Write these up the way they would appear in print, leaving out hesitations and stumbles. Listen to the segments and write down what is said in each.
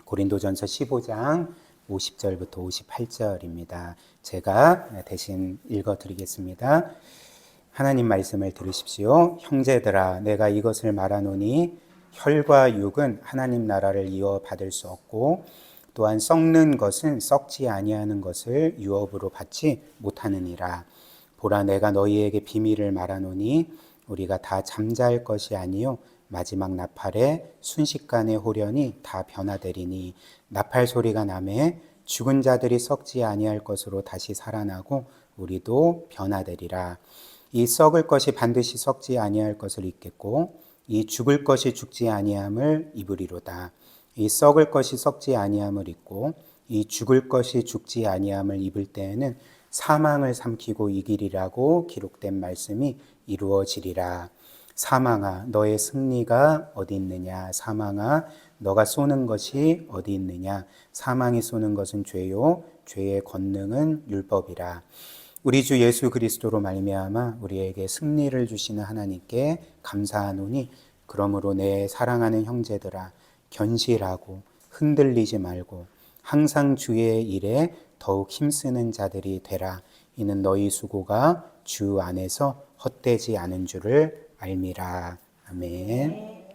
고린도전서 15장 50절부터 58절입니다. 제가 대신 읽어드리겠습니다. 하나님 말씀을 들으십시오. 형제들아, 내가 이것을 말하노니 혈과 육은 하나님 나라를 이어받을 수 없고 또한 썩는 것은 썩지 아니하는 것을 유업으로 받지 못하느니라. 보라, 내가 너희에게 비밀을 말하노니 우리가 다 잠잘 것이 아니요 마지막 나팔에 순식간에 호련히 다 변화되리니 나팔 소리가 나매 죽은 자들이 썩지 아니할 것으로 다시 살아나고 우리도 변화되리라. 이 썩을 것이 반드시 썩지 아니할 것을 입겠고 이 죽을 것이 죽지 아니함을 입으리로다. 이 썩을 것이 썩지 아니함을 입고 이 죽을 것이 죽지 아니함을 입을 때에는 사망을 삼키고 이기리라고 기록된 말씀이 이루어지리라. 사망아, 너의 승리가 어디 있느냐? 사망아, 너가 쏘는 것이 어디 있느냐? 사망이 쏘는 것은 죄요, 죄의 권능은 율법이라. 우리 주 예수 그리스도로 말미암아 우리에게 승리를 주시는 하나님께 감사하노니, 그러므로 내 사랑하는 형제들아, 견실하고 흔들리지 말고 항상 주의 일에 더욱 힘쓰는 자들이 되라. 이는 너희 수고가 주 안에서 헛되지 않은 줄을 알미라. 아멘.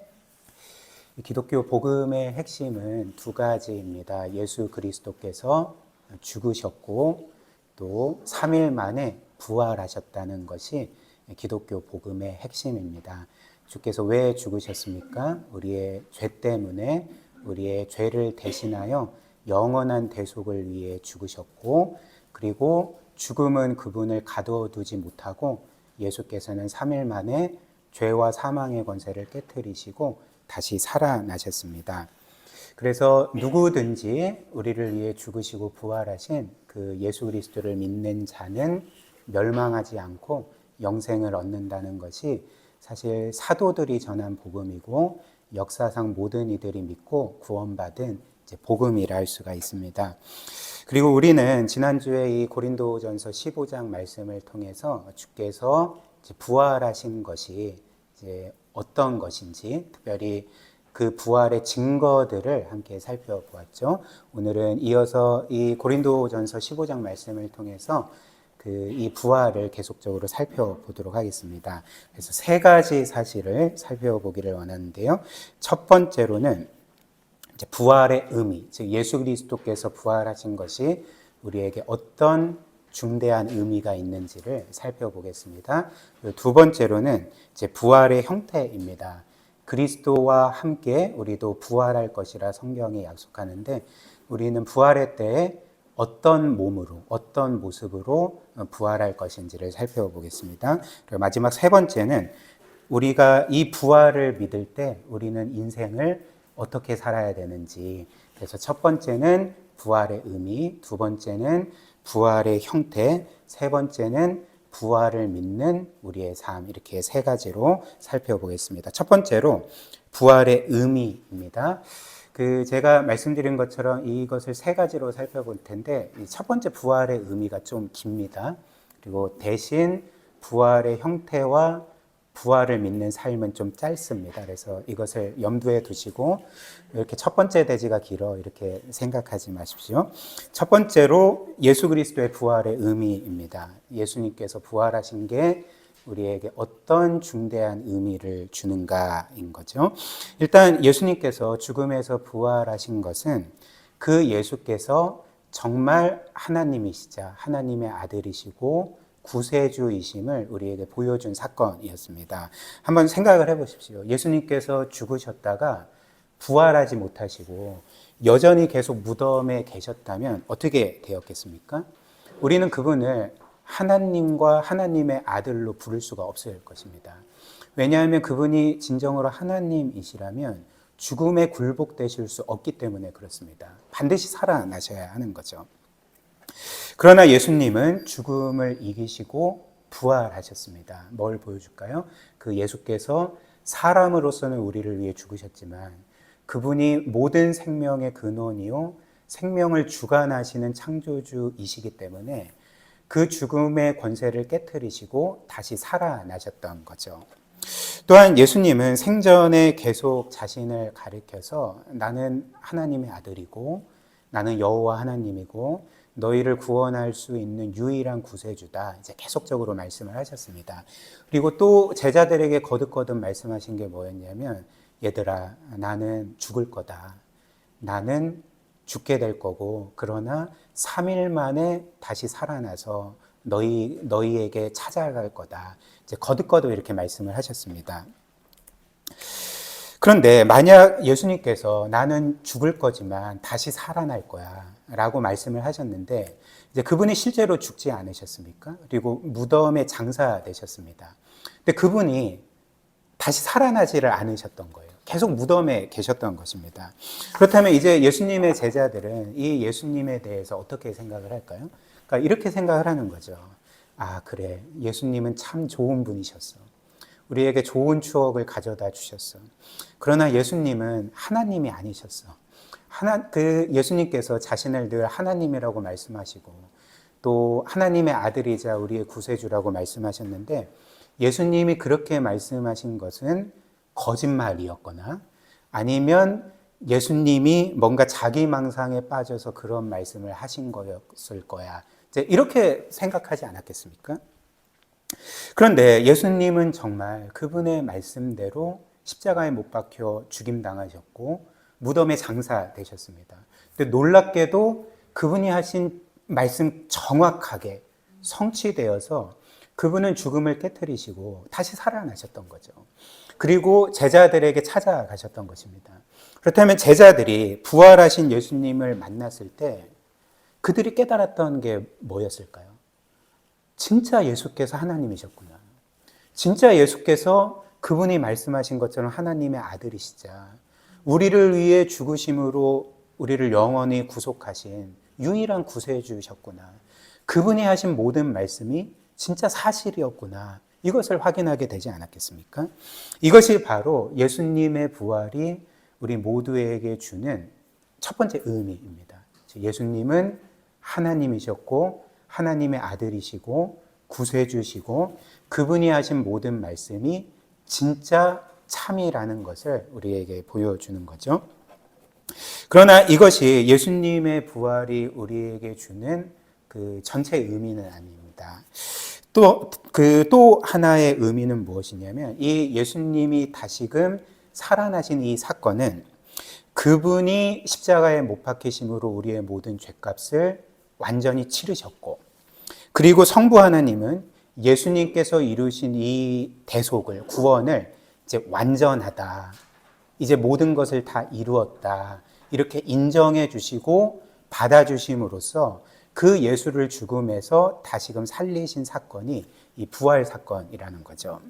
기독교 복음의 핵심은 두 가지입니다. 예수 그리스도께서 죽으셨고 또 3일 만에 부활하셨다는 것이 기독교 복음의 핵심입니다. 주께서 왜 죽으셨습니까? 우리의 죄 때문에 우리의 죄를 대신하여 영원한 대속을 위해 죽으셨고, 그리고 죽음은 그분을 가둬두지 못하고 예수께서는 3일 만에 죄와 사망의 권세를 깨트리시고 다시 살아나셨습니다. 그래서 누구든지 우리를 위해 죽으시고 부활하신 그 예수 그리스도를 믿는 자는 멸망하지 않고 영생을 얻는다는 것이 사실 사도들이 전한 복음이고 역사상 모든 이들이 믿고 구원받은 이제 복음이라 할 수가 있습니다. 그리고 우리는 지난주에 이 고린도전서 15장 말씀을 통해서 주께서 이제 부활하신 것이 이제 어떤 것인지, 특별히 그 부활의 증거들을 함께 살펴보았죠. 오늘은 이어서 이 고린도전서 15장 말씀을 통해서 이 부활을 계속적으로 살펴보도록 하겠습니다. 그래서 세 가지 사실을 살펴보기를 원하는데요. 첫 번째로는 이제 부활의 의미, 즉 예수 그리스도께서 부활하신 것이 우리에게 어떤 중대한 의미가 있는지를 살펴보겠습니다. 두 번째로는 이제 부활의 형태입니다. 그리스도와 함께 우리도 부활할 것이라 성경이 약속하는데, 우리는 부활의 때에 어떤 몸으로, 어떤 모습으로 부활할 것인지를 살펴보겠습니다. 그리고 마지막 세 번째는 우리가 이 부활을 믿을 때 우리는 인생을 어떻게 살아야 되는지, 그래서 첫 번째는 부활의 의미, 두 번째는 부활의 형태, 세 번째는 부활을 믿는 우리의 삶, 이렇게 세 가지로 살펴보겠습니다. 첫 번째로 부활의 의미입니다. 제가 말씀드린 것처럼 이것을 세 가지로 살펴볼 텐데, 첫 번째 부활의 의미가 좀 깁니다. 그리고 대신 부활의 형태와 부활을 믿는 삶은 좀 짧습니다. 그래서 이것을 염두에 두시고, 이렇게 첫 번째 대지가 길어 이렇게 생각하지 마십시오. 첫 번째로 예수 그리스도의 부활의 의미입니다. 예수님께서 부활하신 게 우리에게 어떤 중대한 의미를 주는가인 거죠. 일단 예수님께서 죽음에서 부활하신 것은 그 예수께서 정말 하나님이시자 하나님의 아들이시고 구세주이심을 우리에게 보여준 사건이었습니다. 한번 생각을 해보십시오. 예수님께서 죽으셨다가 부활하지 못하시고 여전히 계속 무덤에 계셨다면 어떻게 되었겠습니까? 우리는 그분을 하나님과 하나님의 아들로 부를 수가 없을 것입니다. 왜냐하면 그분이 진정으로 하나님이시라면 죽음에 굴복되실 수 없기 때문에 그렇습니다. 반드시 살아나셔야 하는 거죠. 그러나 예수님은 죽음을 이기시고 부활하셨습니다. 뭘 보여줄까요? 그 예수께서 사람으로서는 우리를 위해 죽으셨지만 그분이 모든 생명의 근원이요 생명을 주관하시는 창조주이시기 때문에 그 죽음의 권세를 깨트리시고 다시 살아나셨던 거죠. 또한 예수님은 생전에 계속 자신을 가리켜서 나는 하나님의 아들이고 나는 여호와 하나님이고 너희를 구원할 수 있는 유일한 구세주다. 이제 계속적으로 말씀을 하셨습니다. 그리고 또 제자들에게 거듭거듭 말씀하신 게 뭐였냐면 얘들아 나는 죽을 거다. 나는 죽게 될 거고 그러나 3일 만에 다시 살아나서 너희에게 찾아갈 거다. 이제 거듭거듭 이렇게 말씀을 하셨습니다. 그런데 만약 예수님께서 나는 죽을 거지만 다시 살아날 거야 라고 말씀을 하셨는데 이제 그분이 실제로 죽지 않으셨습니까? 그리고 무덤에 장사되셨습니다. 근데 그분이 다시 살아나지를 않으셨던 거예요. 계속 무덤에 계셨던 것입니다. 그렇다면 이제 예수님의 제자들은 이 예수님에 대해서 어떻게 생각을 할까요? 그러니까 이렇게 생각을 하는 거죠. 아, 그래. 예수님은 참 좋은 분이셨어. 우리에게 좋은 추억을 가져다 주셨어. 그러나 예수님은 하나님이 아니셨어. 예수님께서 자신을 늘 하나님이라고 말씀하시고 또 하나님의 아들이자 우리의 구세주라고 말씀하셨는데 예수님이 그렇게 말씀하신 것은 거짓말이었거나 아니면 예수님이 뭔가 자기망상에 빠져서 그런 말씀을 하신 거였을 거야. 이제 이렇게 생각하지 않았겠습니까? 그런데 예수님은 정말 그분의 말씀대로 십자가에 못 박혀 죽임당하셨고 무덤에 장사되셨습니다. 근데 놀랍게도 그분이 하신 말씀 정확하게 성취되어서 그분은 죽음을 깨뜨리시고 다시 살아나셨던 거죠. 그리고 제자들에게 찾아가셨던 것입니다. 그렇다면 제자들이 부활하신 예수님을 만났을 때 그들이 깨달았던 게 뭐였을까요? 진짜 예수께서 하나님이셨구나. 진짜 예수께서 그분이 말씀하신 것처럼 하나님의 아들이시자 우리를 위해 죽으심으로 우리를 영원히 구속하신 유일한 구세주셨구나. 그분이 하신 모든 말씀이 진짜 사실이었구나. 이것을 확인하게 되지 않았겠습니까? 이것이 바로 예수님의 부활이 우리 모두에게 주는 첫 번째 의미입니다. 예수님은 하나님이셨고 하나님의 아들이시고 구세주시고 그분이 하신 모든 말씀이 진짜 참이라는 것을 우리에게 보여주는 거죠. 그러나 이것이 예수님의 부활이 우리에게 주는 그 전체 의미는 아닙니다. 또 하나의 의미는 무엇이냐면 이 예수님이 다시금 살아나신 이 사건은 그분이 십자가에 못 박히심으로 우리의 모든 죄값을 완전히 치르셨고 그리고 성부 하나님은 예수님께서 이루신 이 대속을 구원을 이제 완전하다. 이제 모든 것을 다 이루었다. 이렇게 인정해 주시고 받아 주심으로써 그 예수를 죽음에서 다시금 살리신 사건이 이 부활 사건이라는 거죠.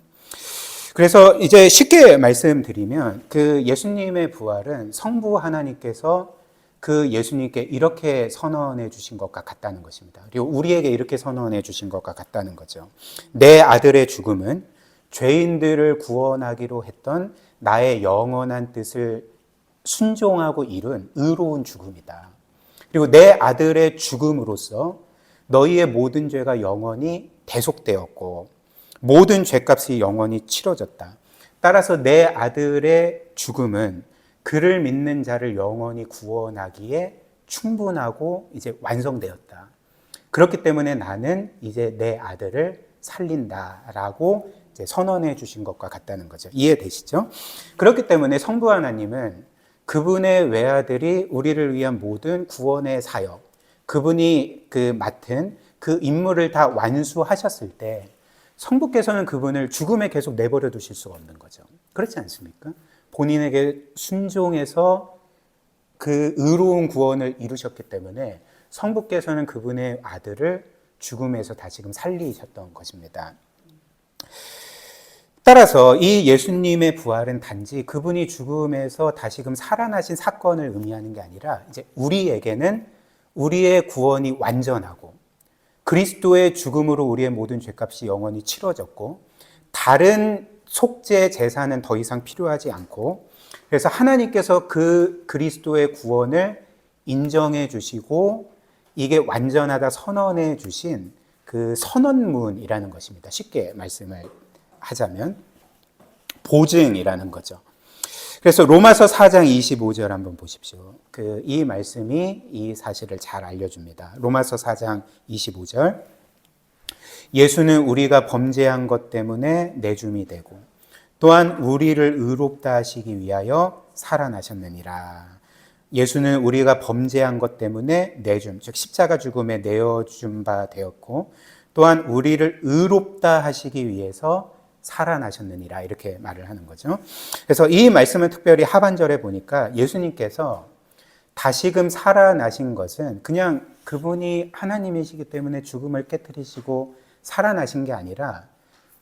그래서 이제 쉽게 말씀드리면 그 예수님의 부활은 성부 하나님께서 그 예수님께 이렇게 선언해 주신 것과 같다는 것입니다. 그리고 우리에게 이렇게 선언해 주신 것과 같다는 거죠. 내 아들의 죽음은 죄인들을 구원하기로 했던 나의 영원한 뜻을 순종하고 이룬 의로운 죽음이다. 그리고 내 아들의 죽음으로써 너희의 모든 죄가 영원히 대속되었고 모든 죄값이 영원히 치러졌다. 따라서 내 아들의 죽음은 그를 믿는 자를 영원히 구원하기에 충분하고 이제 완성되었다. 그렇기 때문에 나는 이제 내 아들을 살린다라고 이제 선언해 주신 것과 같다는 거죠. 이해되시죠? 그렇기 때문에 성부 하나님은 그분의 외아들이 우리를 위한 모든 구원의 사역, 그분이 맡은 그 임무를 다 완수하셨을 때 성부께서는 그분을 죽음에 계속 내버려 두실 수가 없는 거죠. 그렇지 않습니까? 본인에게 순종해서 그 의로운 구원을 이루셨기 때문에 성부께서는 그분의 아들을 죽음에서 다시금 살리셨던 것입니다. 따라서 이 예수님의 부활은 단지 그분이 죽음에서 다시금 살아나신 사건을 의미하는 게 아니라 이제 우리에게는 우리의 구원이 완전하고 그리스도의 죽음으로 우리의 모든 죄값이 영원히 치러졌고 다른 속죄 제사는 더 이상 필요하지 않고 그래서 하나님께서 그 그리스도의 구원을 인정해 주시고 이게 완전하다 선언해 주신 그 선언문이라는 것입니다. 쉽게 말씀을 하자면 보증이라는 거죠. 그래서 로마서 4장 25절 한번 보십시오. 이 말씀이 이 사실을 잘 알려줍니다. 로마서 4장 25절. 예수는 우리가 범죄한 것 때문에 내줌이 되고 또한 우리를 의롭다 하시기 위하여 살아나셨느니라. 예수는 우리가 범죄한 것 때문에 내줌, 즉 십자가 죽음에 내어준 바 되었고 또한 우리를 의롭다 하시기 위해서 살아나셨느니라 이렇게 말을 하는 거죠. 그래서 이 말씀은 특별히 하반절에 보니까 예수님께서 다시금 살아나신 것은 그냥 그분이 하나님이시기 때문에 죽음을 깨뜨리시고 살아나신 게 아니라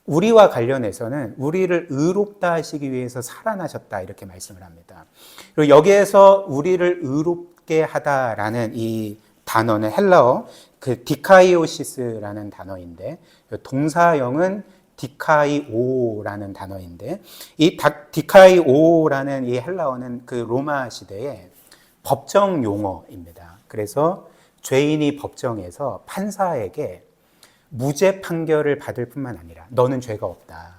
우리와 관련해서는 우리를 의롭다 하시기 위해서 살아나셨다 이렇게 말씀을 합니다. 그리고 여기에서 우리를 의롭게 하다라는 이 단어는 헬라어 디카이오시스라는 단어인데 동사형은 디카이오라는 단어인데 이 디카이오라는 이 헬라어는 로마 시대의 법정 용어입니다. 그래서 죄인이 법정에서 판사에게 무죄 판결을 받을 뿐만 아니라 너는 죄가 없다.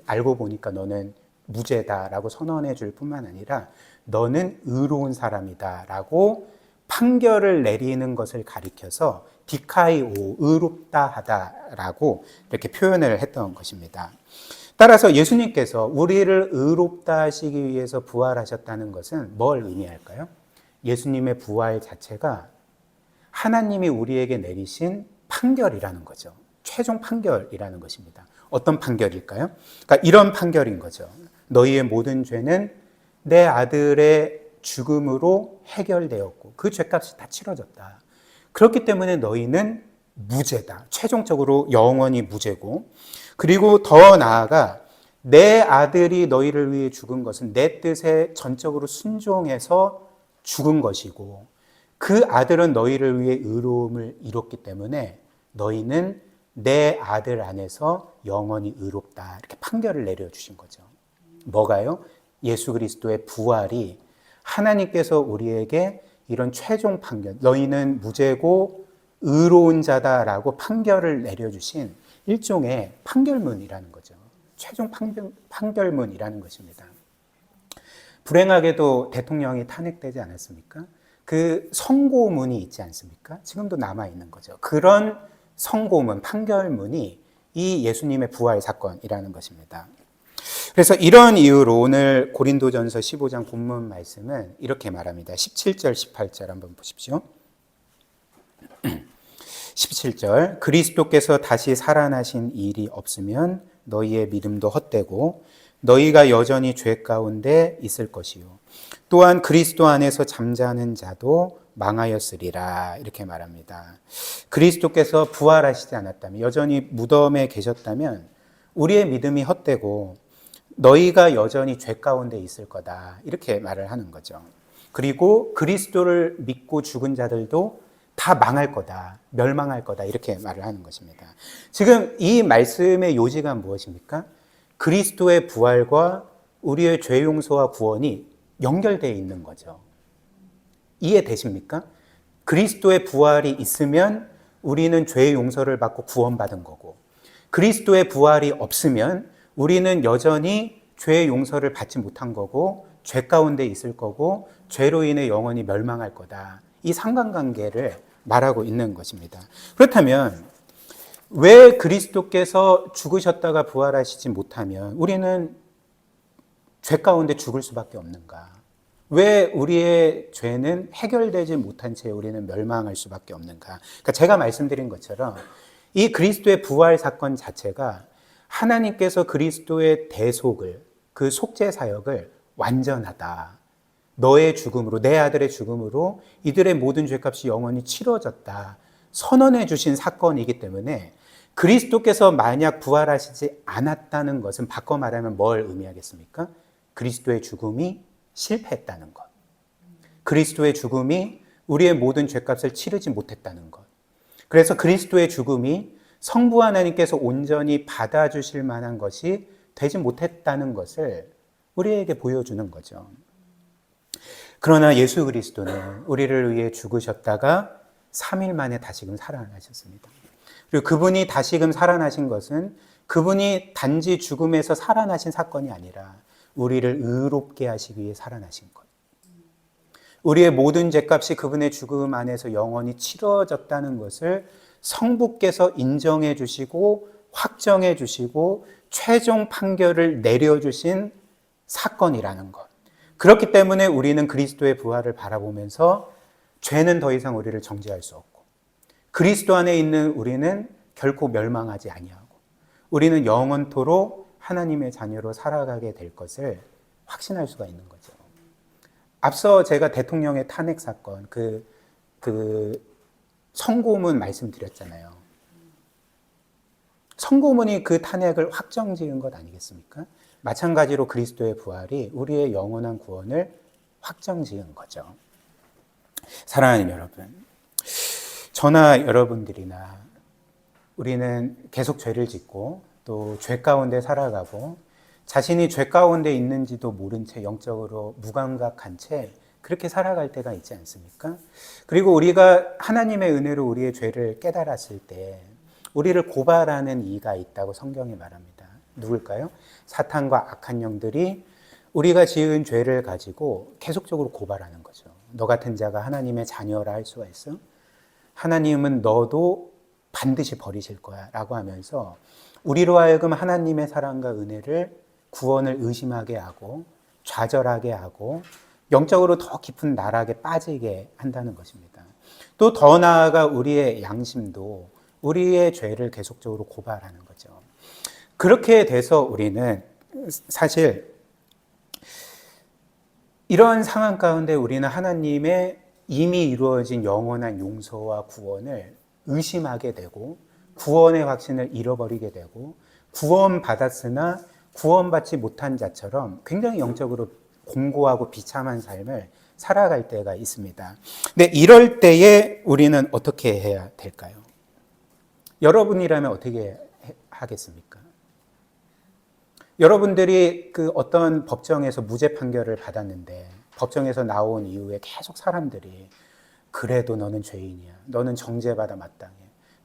알고 보니까 너는 무죄다라고 선언해 줄 뿐만 아니라 너는 의로운 사람이다라고 판결을 내리는 것을 가리켜서 디카이오, 의롭다 하다라고 이렇게 표현을 했던 것입니다. 따라서 예수님께서 우리를 의롭다 하시기 위해서 부활하셨다는 것은 뭘 의미할까요? 예수님의 부활 자체가 하나님이 우리에게 내리신 판결이라는 거죠. 최종 판결이라는 것입니다. 어떤 판결일까요? 그러니까 이런 판결인 거죠. 너희의 모든 죄는 내 아들의 죽음으로 해결되었고 그 죄값이 다 치러졌다. 그렇기 때문에 너희는 무죄다. 최종적으로 영원히 무죄고 그리고 더 나아가 내 아들이 너희를 위해 죽은 것은 내 뜻에 전적으로 순종해서 죽은 것이고 그 아들은 너희를 위해 의로움을 이뤘기 때문에 너희는 내 아들 안에서 영원히 의롭다. 이렇게 판결을 내려주신 거죠. 뭐가요? 예수 그리스도의 부활이 하나님께서 우리에게 이런 최종 판결, 너희는 무죄고 의로운 자다라고 판결을 내려주신 일종의 판결문이라는 거죠. 최종 판결문이라는 것입니다. 불행하게도 대통령이 탄핵되지 않았습니까? 그 선고문이 있지 않습니까? 지금도 남아있는 거죠. 그런 선고문, 판결문이 이 예수님의 부활 사건이라는 것입니다. 그래서 이런 이유로 오늘 고린도전서 15장 본문 말씀은 이렇게 말합니다. 17절, 18절 한번 보십시오. 17절 그리스도께서 다시 살아나신 일이 없으면 너희의 믿음도 헛되고 너희가 여전히 죄 가운데 있을 것이요 또한 그리스도 안에서 잠자는 자도 망하였으리라 이렇게 말합니다. 그리스도께서 부활하시지 않았다면 여전히 무덤에 계셨다면 우리의 믿음이 헛되고 너희가 여전히 죄 가운데 있을 거다 이렇게 말을 하는 거죠. 그리고 그리스도를 믿고 죽은 자들도 다 망할 거다, 멸망할 거다 이렇게 말을 하는 것입니다. 지금 이 말씀의 요지가 무엇입니까? 그리스도의 부활과 우리의 죄 용서와 구원이 연결되어 있는 거죠. 이해되십니까? 그리스도의 부활이 있으면 우리는 죄 용서를 받고 구원받은 거고 그리스도의 부활이 없으면 우리는 여전히 죄 용서를 받지 못한 거고 죄 가운데 있을 거고 죄로 인해 영원히 멸망할 거다. 이 상관관계를 말하고 있는 것입니다. 그렇다면 왜 그리스도께서 죽으셨다가 부활하시지 못하면 우리는 죄 가운데 죽을 수밖에 없는가? 왜 우리의 죄는 해결되지 못한 채 우리는 멸망할 수밖에 없는가? 그러니까 제가 말씀드린 것처럼 이 그리스도의 부활 사건 자체가 하나님께서 그리스도의 대속을, 그 속죄 사역을 완전하다. 너의 죽음으로, 내 아들의 죽음으로 이들의 모든 죄값이 영원히 치러졌다. 선언해 주신 사건이기 때문에 그리스도께서 만약 부활하시지 않았다는 것은 바꿔 말하면 뭘 의미하겠습니까? 그리스도의 죽음이 실패했다는 것. 그리스도의 죽음이 우리의 모든 죄값을 치르지 못했다는 것. 그래서 그리스도의 죽음이 성부 하나님께서 온전히 받아주실 만한 것이 되지 못했다는 것을 우리에게 보여주는 거죠. 그러나 예수 그리스도는 우리를 위해 죽으셨다가 3일 만에 다시금 살아나셨습니다. 그리고 그분이 다시금 살아나신 것은 그분이 단지 죽음에서 살아나신 사건이 아니라 우리를 의롭게 하시기 위해 살아나신 것. 우리의 모든 죄값이 그분의 죽음 안에서 영원히 치러졌다는 것을 성부께서 인정해 주시고 확정해 주시고 최종 판결을 내려주신 사건이라는 것. 그렇기 때문에 우리는 그리스도의 부활을 바라보면서 죄는 더 이상 우리를 정죄할 수 없고 그리스도 안에 있는 우리는 결코 멸망하지 아니하고 우리는 영원토록 하나님의 자녀로 살아가게 될 것을 확신할 수가 있는 거죠. 앞서 제가 대통령의 탄핵 사건, 그 선고문 말씀드렸잖아요. 선고문이 그 탄핵을 확정지은 것 아니겠습니까? 마찬가지로 그리스도의 부활이 우리의 영원한 구원을 확정지은 거죠. 사랑하는 여러분, 저나 여러분들이나 우리는 계속 죄를 짓고 또 죄 가운데 살아가고 자신이 죄 가운데 있는지도 모른 채 영적으로 무감각한 채 그렇게 살아갈 때가 있지 않습니까? 그리고 우리가 하나님의 은혜로 우리의 죄를 깨달았을 때 우리를 고발하는 이가 있다고 성경이 말합니다. 누굴까요? 사탄과 악한 영들이 우리가 지은 죄를 가지고 계속적으로 고발하는 거죠. 너 같은 자가 하나님의 자녀라 할 수가 있어? 하나님은 너도 반드시 버리실 거야 라고 하면서 우리로 하여금 하나님의 사랑과 은혜를 구원을 의심하게 하고 좌절하게 하고 영적으로 더 깊은 나락에 빠지게 한다는 것입니다. 또 더 나아가 우리의 양심도 우리의 죄를 계속적으로 고발하는 거죠. 그렇게 돼서 우리는 사실 이런 상황 가운데 우리는 하나님의 이미 이루어진 영원한 용서와 구원을 의심하게 되고 구원의 확신을 잃어버리게 되고 구원받았으나 구원받지 못한 자처럼 굉장히 영적으로 공고하고 비참한 삶을 살아갈 때가 있습니다. 근데 이럴 때에 우리는 어떻게 해야 될까요? 여러분이라면 어떻게 하겠습니까? 여러분들이 그 어떤 법정에서 무죄 판결을 받았는데 법정에서 나온 이후에 계속 사람들이 그래도 너는 죄인이야. 너는 정죄받아 마땅해.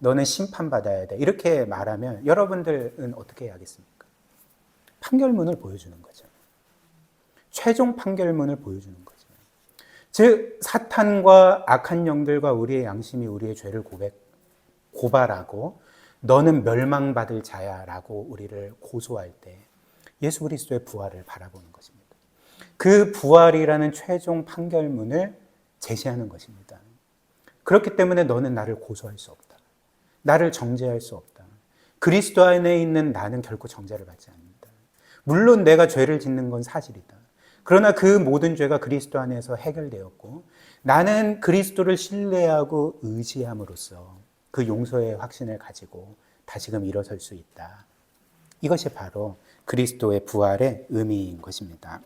너는 심판받아야 돼. 이렇게 말하면 여러분들은 어떻게 해야겠습니까? 판결문을 보여주는 거죠. 최종 판결문을 보여주는 거죠. 즉 사탄과 악한 영들과 우리의 양심이 우리의 죄를 고발하고 너는 멸망받을 자야 라고 우리를 고소할 때 예수 그리스도의 부활을 바라보는 것입니다. 그 부활이라는 최종 판결문을 제시하는 것입니다. 그렇기 때문에 너는 나를 고소할 수 없다. 나를 정죄할 수 없다. 그리스도 안에 있는 나는 결코 정죄를 받지 않는다. 물론 내가 죄를 짓는 건 사실이다. 그러나 그 모든 죄가 그리스도 안에서 해결되었고 나는 그리스도를 신뢰하고 의지함으로써 그 용서의 확신을 가지고 다시금 일어설 수 있다. 이것이 바로 그리스도의 부활의 의미인 것입니다.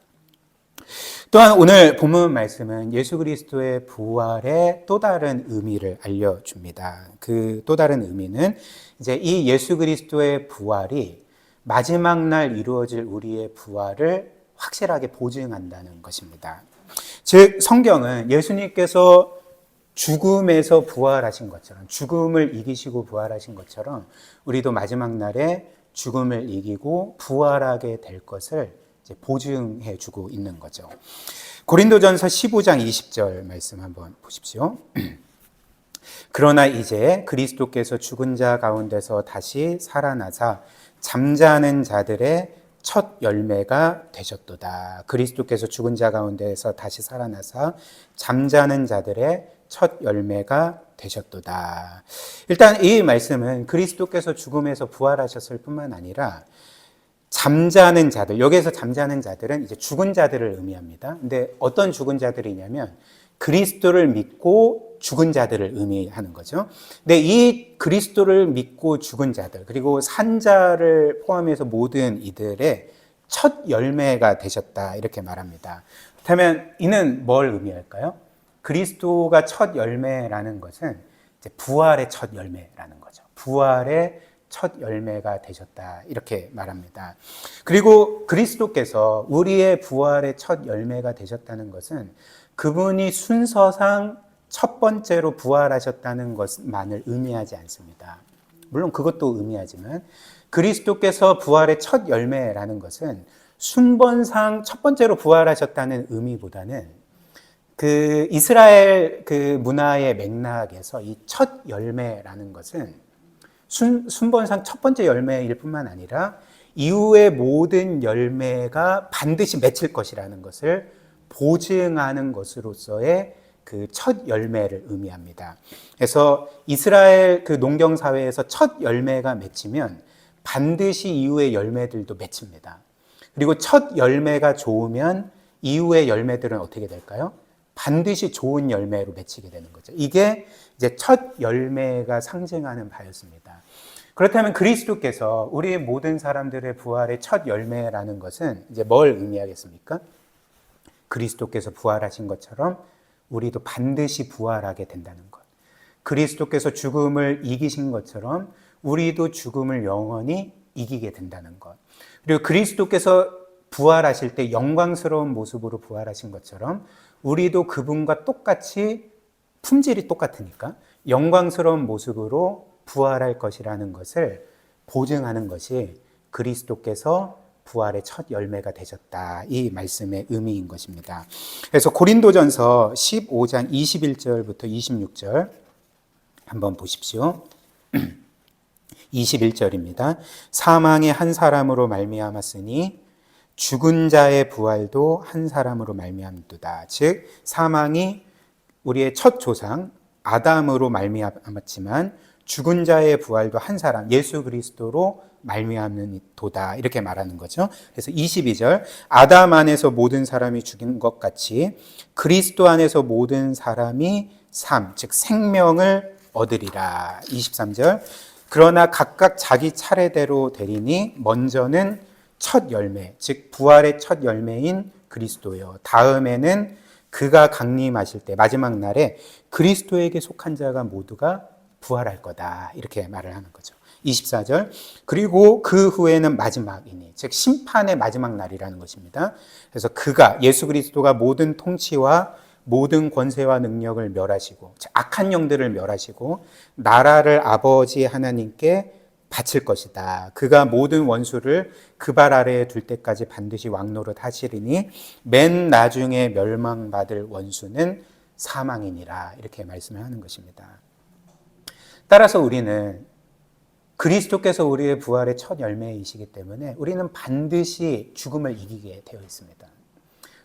또한 오늘 본문 말씀은 예수 그리스도의 부활의 또 다른 의미를 알려줍니다. 그 또 다른 의미는 이제 이 예수 그리스도의 부활이 마지막 날 이루어질 우리의 부활을 확실하게 보증한다는 것입니다. 즉 성경은 예수님께서 죽음에서 부활하신 것처럼 죽음을 이기시고 부활하신 것처럼 우리도 마지막 날에 죽음을 이기고 부활하게 될 것을 이제 보증해 주고 있는 거죠. 고린도전서 15장 20절 말씀 한번 보십시오. 그러나 이제 그리스도께서 죽은 자 가운데서 다시 살아나사 잠자는 자들의 첫 열매가 되셨도다. 그리스도께서 죽은 자 가운데서 다시 살아나사 잠자는 자들의 첫 열매가 되셨도다. 일단 이 말씀은 그리스도께서 죽음에서 부활하셨을 뿐만 아니라 잠자는 자들, 여기에서 잠자는 자들은 이제 죽은 자들을 의미합니다. 근데 어떤 죽은 자들이냐면 그리스도를 믿고 죽은 자들을 의미하는 거죠. 근데 이 그리스도를 믿고 죽은 자들, 그리고 산자를 포함해서 모든 이들의 첫 열매가 되셨다. 이렇게 말합니다. 그렇다면 이는 뭘 의미할까요? 그리스도가 첫 열매라는 것은 이제 부활의 첫 열매라는 거죠. 부활의 첫 열매가 되셨다. 이렇게 말합니다. 그리고 그리스도께서 우리의 부활의 첫 열매가 되셨다는 것은 그분이 순서상 첫 번째로 부활하셨다는 것만을 의미하지 않습니다. 물론 그것도 의미하지만 그리스도께서 부활의 첫 열매라는 것은 순번상 첫 번째로 부활하셨다는 의미보다는 그 이스라엘 그 문화의 맥락에서 이 첫 열매라는 것은 순번상 첫 번째 열매일 뿐만 아니라 이후의 모든 열매가 반드시 맺힐 것이라는 것을 보증하는 것으로서의 그 첫 열매를 의미합니다. 그래서 이스라엘 그 농경 사회에서 첫 열매가 맺히면 반드시 이후의 열매들도 맺힙니다. 그리고 첫 열매가 좋으면 이후의 열매들은 어떻게 될까요? 반드시 좋은 열매로 맺히게 되는 거죠. 이게 이제 첫 열매가 상징하는 바였습니다. 그렇다면 그리스도께서 우리 모든 사람들의 부활의 첫 열매라는 것은 이제 뭘 의미하겠습니까? 그리스도께서 부활하신 것처럼 우리도 반드시 부활하게 된다는 것. 그리스도께서 죽음을 이기신 것처럼 우리도 죽음을 영원히 이기게 된다는 것. 그리고 그리스도께서 부활하실 때 영광스러운 모습으로 부활하신 것처럼 우리도 그분과 똑같이 품질이 똑같으니까 영광스러운 모습으로 부활할 것이라는 것을 보증하는 것이 그리스도께서 부활의 첫 열매가 되셨다. 이 말씀의 의미인 것입니다. 그래서 고린도전서 15장 21절부터 26절 한번 보십시오. 21절입니다. 사망이 한 사람으로 말미암았으니 죽은 자의 부활도 한 사람으로 말미암도다. 즉 사망이 우리의 첫 조상 아담으로 말미암았지만 죽은 자의 부활도 한 사람 예수 그리스도로 말미암는도다. 이렇게 말하는 거죠. 그래서 22절 아담 안에서 모든 사람이 죽인 것 같이 그리스도 안에서 모든 사람이 삶, 즉 생명을 얻으리라. 23절 그러나 각각 자기 차례대로 되리니 먼저는 첫 열매, 즉 부활의 첫 열매인 그리스도요. 다음에는 그가 강림하실 때 마지막 날에 그리스도에게 속한 자가 모두가 부활할 거다. 이렇게 말을 하는 거죠. 24절 그리고 그 후에는 마지막이니 즉 심판의 마지막 날이라는 것입니다. 그래서 그가 예수 그리스도가 모든 통치와 모든 권세와 능력을 멸하시고 악한 영들을 멸하시고 나라를 아버지 하나님께 바칠 것이다. 그가 모든 원수를 그 발 아래에 둘 때까지 반드시 왕노릇 하시리니 맨 나중에 멸망받을 원수는 사망이니라. 이렇게 말씀을 하는 것입니다. 따라서 우리는 그리스도께서 우리의 부활의 첫 열매이시기 때문에 우리는 반드시 죽음을 이기게 되어 있습니다.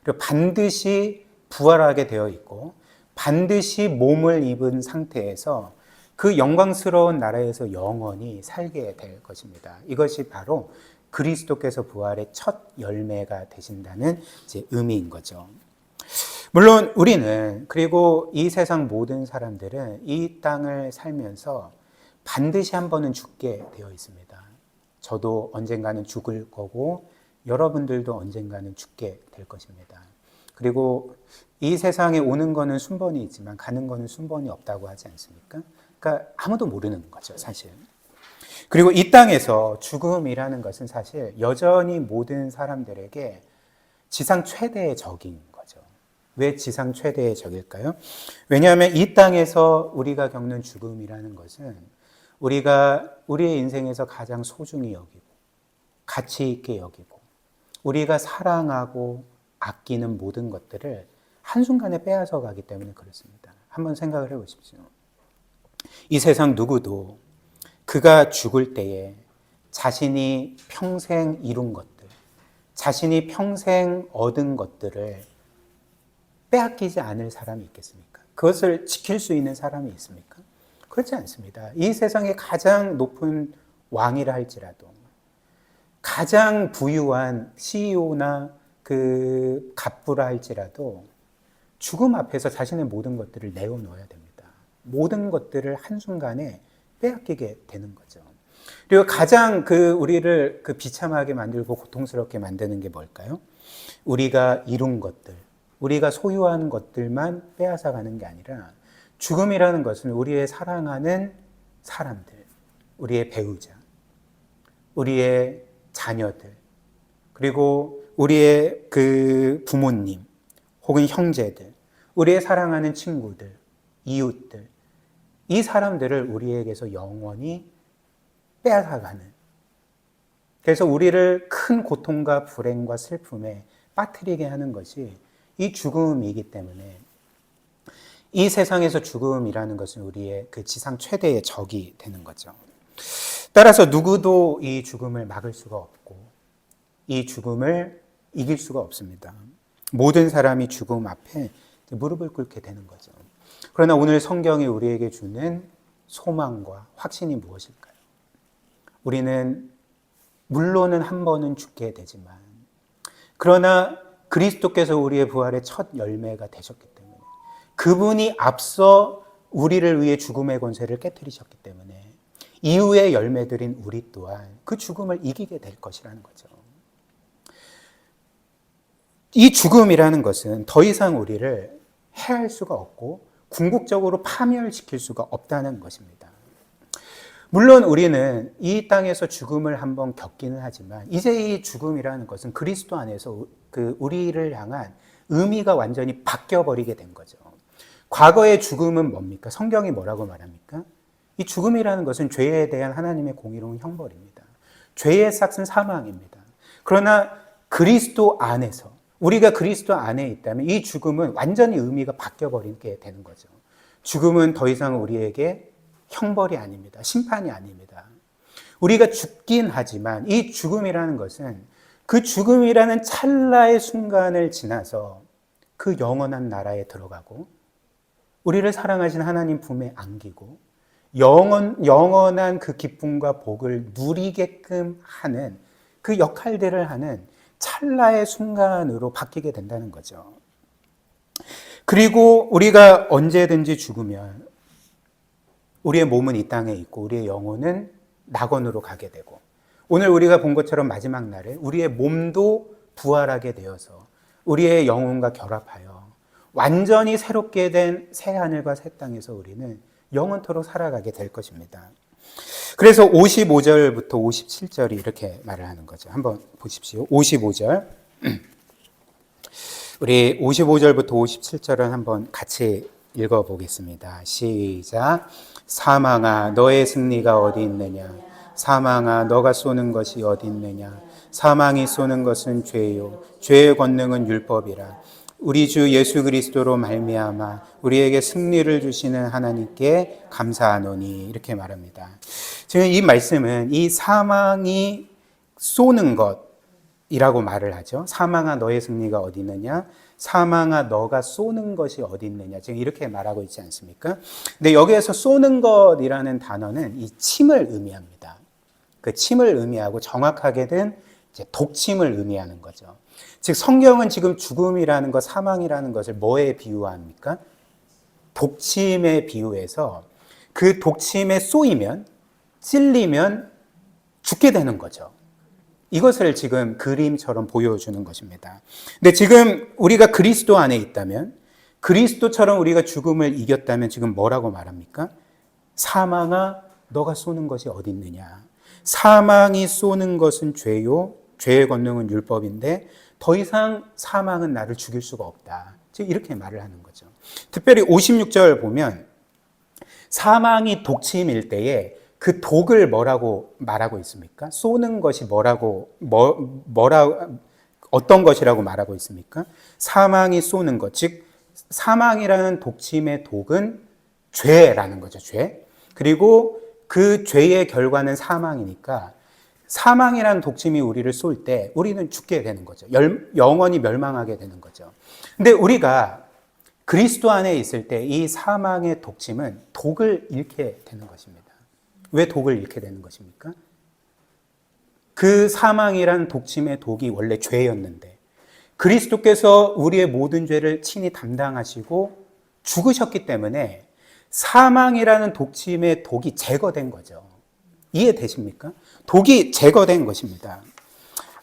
그리고 반드시 부활하게 되어 있고 반드시 몸을 입은 상태에서 그 영광스러운 나라에서 영원히 살게 될 것입니다. 이것이 바로 그리스도께서 부활의 첫 열매가 되신다는 이제 의미인 거죠. 물론 우리는 그리고 이 세상 모든 사람들은 이 땅을 살면서 반드시 한 번은 죽게 되어 있습니다. 저도 언젠가는 죽을 거고 여러분들도 언젠가는 죽게 될 것입니다. 그리고 이 세상에 오는 거는 순번이 있지만 가는 거는 순번이 없다고 하지 않습니까? 그러니까 아무도 모르는 거죠, 사실. 그리고 이 땅에서 죽음이라는 것은 사실 여전히 모든 사람들에게 지상 최대의 적인 거죠. 왜 지상 최대의 적일까요? 왜냐하면 이 땅에서 우리가 겪는 죽음이라는 것은 우리가 우리의 인생에서 가장 소중히 여기고 가치 있게 여기고 우리가 사랑하고 아끼는 모든 것들을 한순간에 빼앗아 가기 때문에 그렇습니다. 한번 생각을 해보십시오. 이 세상 누구도 그가 죽을 때에 자신이 평생 이룬 것들, 자신이 평생 얻은 것들을 빼앗기지 않을 사람이 있겠습니까? 그것을 지킬 수 있는 사람이 있습니까? 그렇지 않습니다. 이 세상의 가장 높은 왕이라 할지라도 가장 부유한 CEO나 그 갑부라 할지라도 죽음 앞에서 자신의 모든 것들을 내어놓아야 됩니다. 모든 것들을 한순간에 빼앗기게 되는 거죠. 그리고 가장 우리를 비참하게 만들고 고통스럽게 만드는 게 뭘까요? 우리가 이룬 것들, 우리가 소유한 것들만 빼앗아 가는 게 아니라 죽음이라는 것은 우리의 사랑하는 사람들, 우리의 배우자, 우리의 자녀들, 그리고 우리의 부모님, 혹은 형제들, 우리의 사랑하는 친구들, 이웃들, 이 사람들을 우리에게서 영원히 빼앗아가는 그래서 우리를 큰 고통과 불행과 슬픔에 빠뜨리게 하는 것이 이 죽음이기 때문에 이 세상에서 죽음이라는 것은 우리의 그 지상 최대의 적이 되는 거죠. 따라서 누구도 이 죽음을 막을 수가 없고 이 죽음을 이길 수가 없습니다. 모든 사람이 죽음 앞에 무릎을 꿇게 되는 거죠. 그러나 오늘 성경이 우리에게 주는 소망과 확신이 무엇일까요? 우리는 물론은 한 번은 죽게 되지만 그러나 그리스도께서 우리의 부활의 첫 열매가 되셨기 때문에 그분이 앞서 우리를 위해 죽음의 권세를 깨뜨리셨기 때문에 이후의 열매들인 우리 또한 그 죽음을 이기게 될 것이라는 거죠. 이 죽음이라는 것은 더 이상 우리를 해할 수가 없고 궁극적으로 파멸시킬 수가 없다는 것입니다. 물론 우리는 이 땅에서 죽음을 한번 겪기는 하지만 이제 이 죽음이라는 것은 그리스도 안에서 우리를 향한 의미가 완전히 바뀌어버리게 된 거죠. 과거의 죽음은 뭡니까? 성경이 뭐라고 말합니까? 이 죽음이라는 것은 죄에 대한 하나님의 공의로운 형벌입니다. 죄의 삭은 사망입니다. 그러나 그리스도 안에서 우리가 그리스도 안에 있다면 이 죽음은 완전히 의미가 바뀌어버리게 되는 거죠. 죽음은 더 이상 우리에게 형벌이 아닙니다. 심판이 아닙니다. 우리가 죽긴 하지만 이 죽음이라는 것은 그 죽음이라는 찰나의 순간을 지나서 그 영원한 나라에 들어가고 우리를 사랑하신 하나님 품에 안기고 영원한 그 기쁨과 복을 누리게끔 하는 그 역할들을 하는 찰나의 순간으로 바뀌게 된다는 거죠. 그리고 우리가 언제든지 죽으면 우리의 몸은 이 땅에 있고 우리의 영혼은 낙원으로 가게 되고 오늘 우리가 본 것처럼 마지막 날에 우리의 몸도 부활하게 되어서 우리의 영혼과 결합하여 완전히 새롭게 된 새 하늘과 새 땅에서 우리는 영원토록 살아가게 될 것입니다. 그래서 55절부터 57절이 이렇게 말을 하는 거죠. 한번 보십시오. 55절. 우리 55절부터 57절은 한번 같이 읽어보겠습니다. 시작. 사망아 너의 승리가 어디 있느냐? 사망아 너가 쏘는 것이 어디 있느냐? 사망이 쏘는 것은 죄요 죄의 권능은 율법이라. 우리 주 예수 그리스도로 말미암아 우리에게 승리를 주시는 하나님께 감사하노니 이렇게 말합니다. 지금 이 말씀은 이 사망이 쏘는 것이라고 말을 하죠. 사망아 너의 승리가 어디 있느냐? 사망아 너가 쏘는 것이 어디 있느냐? 지금 이렇게 말하고 있지 않습니까? 근데 여기에서 쏘는 것이라는 단어는 이 침을 의미합니다. 그 침을 의미하고 정확하게는 이제 독침을 의미하는 거죠. 즉 성경은 지금 죽음이라는 것, 사망이라는 것을 뭐에 비유합니까? 독침에 비유해서 그 독침에 쏘이면 찔리면 죽게 되는 거죠. 이것을 지금 그림처럼 보여주는 것입니다. 근데 지금 우리가 그리스도 안에 있다면 그리스도처럼 우리가 죽음을 이겼다면 지금 뭐라고 말합니까? 사망아 너가 쏘는 것이 어디 있느냐? 사망이 쏘는 것은 죄요 죄의 권능은 율법인데 더 이상 사망은 나를 죽일 수가 없다. 즉 이렇게 말을 하는 거죠. 특별히 56절 보면 사망이 독침일 때에 그 독을 뭐라고 말하고 있습니까? 쏘는 것이 어떤 것이라고 말하고 있습니까? 사망이 쏘는 것, 즉 사망이라는 독침의 독은 죄라는 거죠. 죄. 그리고 그 죄의 결과는 사망이니까 사망이라는 독침이 우리를 쏠 때 우리는 죽게 되는 거죠. 영원히 멸망하게 되는 거죠. 근데 우리가 그리스도 안에 있을 때 이 사망의 독침은 독을 잃게 되는 것입니다. 왜 독을 잃게 되는 것입니까? 그 사망이라는 독침의 독이 원래 죄였는데 그리스도께서 우리의 모든 죄를 친히 담당하시고 죽으셨기 때문에 사망이라는 독침의 독이 제거된 거죠. 이해되십니까? 독이 제거된 것입니다.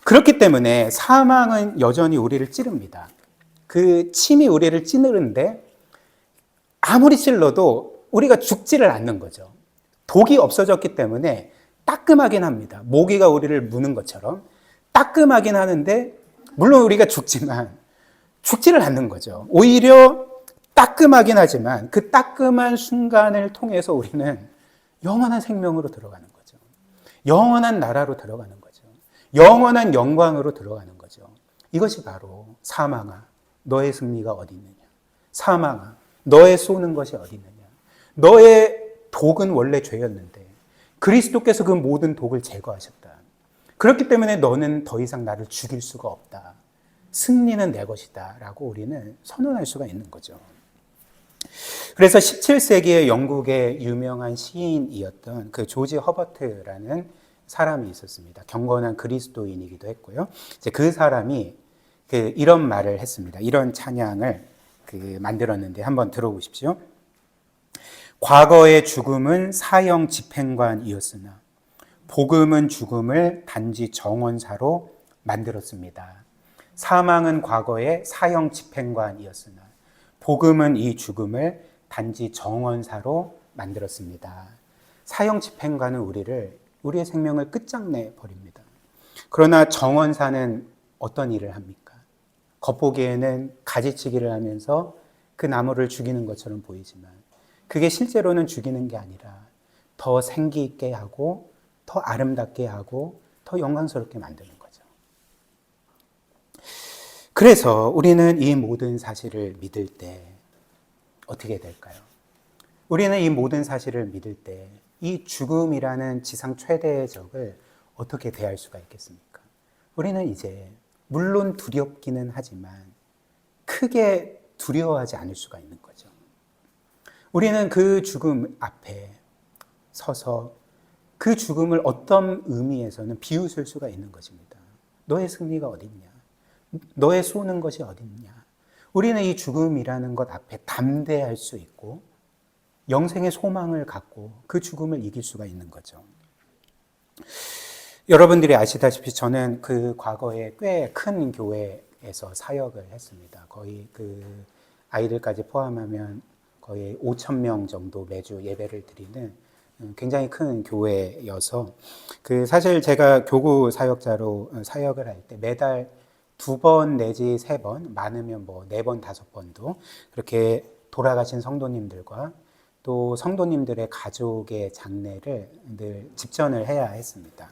그렇기 때문에 사망은 여전히 우리를 찌릅니다. 그 침이 우리를 찌르는데 아무리 찔러도 우리가 죽지를 않는 거죠. 독이 없어졌기 때문에 따끔하긴 합니다. 모기가 우리를 무는 것처럼 따끔하긴 하는데 물론 우리가 죽지만 죽지를 않는 거죠. 오히려 따끔하긴 하지만 그 따끔한 순간을 통해서 우리는 영원한 생명으로 들어가는 거죠. 영원한 나라로 들어가는 거죠. 영원한 영광으로 들어가는 거죠. 이것이 바로 사망아, 너의 승리가 어디 있느냐? 사망아, 너의 쏘는 것이 어디 있느냐? 너의 독은 원래 죄였는데 그리스도께서 그 모든 독을 제거하셨다. 그렇기 때문에 너는 더 이상 나를 죽일 수가 없다. 승리는 내 것이다. 라고 우리는 선언할 수가 있는 거죠. 그래서 17세기의 영국의 유명한 시인이었던 그 조지 허버트라는 사람이 있었습니다. 경건한 그리스도인이기도 했고요. 이제 그 사람이 이런 말을 했습니다. 이런 찬양을 만들었는데 한번 들어보십시오. 과거의 죽음은 사형 집행관이었으나 복음은 죽음을 단지 정원사로 만들었습니다. 사망은 과거의 사형 집행관이었으나 복음은 이 죽음을 단지 정원사로 만들었습니다. 사형 집행관은 우리의 생명을 끝장내 버립니다. 그러나 정원사는 어떤 일을 합니까? 겉보기에는 가지치기를 하면서 그 나무를 죽이는 것처럼 보이지만 그게 실제로는 죽이는 게 아니라 더 생기 있게 하고 더 아름답게 하고 더 영광스럽게 만드는 거죠. 그래서 우리는 이 모든 사실을 믿을 때 어떻게 될까요? 우리는 이 모든 사실을 믿을 때 이 죽음이라는 지상 최대의 적을 어떻게 대할 수가 있겠습니까? 우리는 이제 물론 두렵기는 하지만 크게 두려워하지 않을 수가 있는 거죠. 우리는 그 죽음 앞에 서서 그 죽음을 어떤 의미에서는 비웃을 수가 있는 것입니다. 너의 승리가 어딨냐? 너의 쏘는 것이 어딨냐? 우리는 이 죽음이라는 것 앞에 담대할 수 있고 영생의 소망을 갖고 그 죽음을 이길 수가 있는 거죠. 여러분들이 아시다시피 저는 그 과거에 꽤 큰 교회에서 사역을 했습니다. 거의 아이들까지 포함하면 거의 5,000명 정도 매주 예배를 드리는 굉장히 큰 교회여서 사실 제가 교구 사역자로 사역을 할 때 매달 2번 내지 3번, 많으면 4번, 5번도 그렇게 돌아가신 성도님들과 또 성도님들의 가족의 장례를 늘 집전을 해야 했습니다.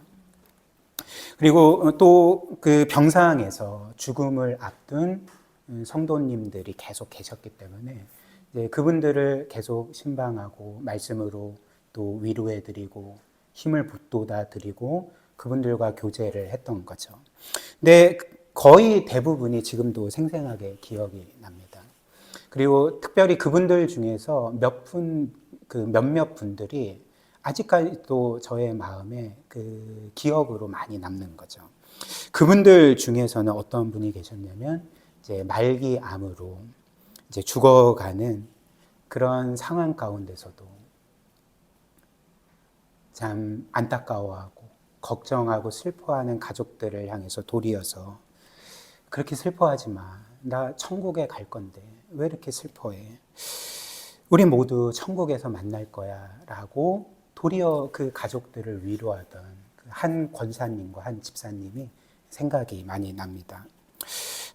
그리고 또 그 병상에서 죽음을 앞둔 성도님들이 계속 계셨기 때문에 이제 그분들을 계속 신방하고 말씀으로 또 위로해드리고 힘을 북돋아드리고 그분들과 교제를 했던 거죠. 근데 거의 대부분이 지금도 생생하게 기억이 납니다. 그리고 특별히 그분들 중에서 몇몇 분들이 아직까지도 저의 마음에 기억으로 많이 남는 거죠. 그분들 중에서는 어떤 분이 계셨냐면 이제 말기암으로 이제 죽어가는 그런 상황 가운데서도 참 안타까워하고 걱정하고 슬퍼하는 가족들을 향해서 도리어서 그렇게 슬퍼하지 마. 나 천국에 갈 건데 왜 이렇게 슬퍼해? 우리 모두 천국에서 만날 거야 라고 도리어 그 가족들을 위로하던 한 권사님과 한 집사님이 생각이 많이 납니다.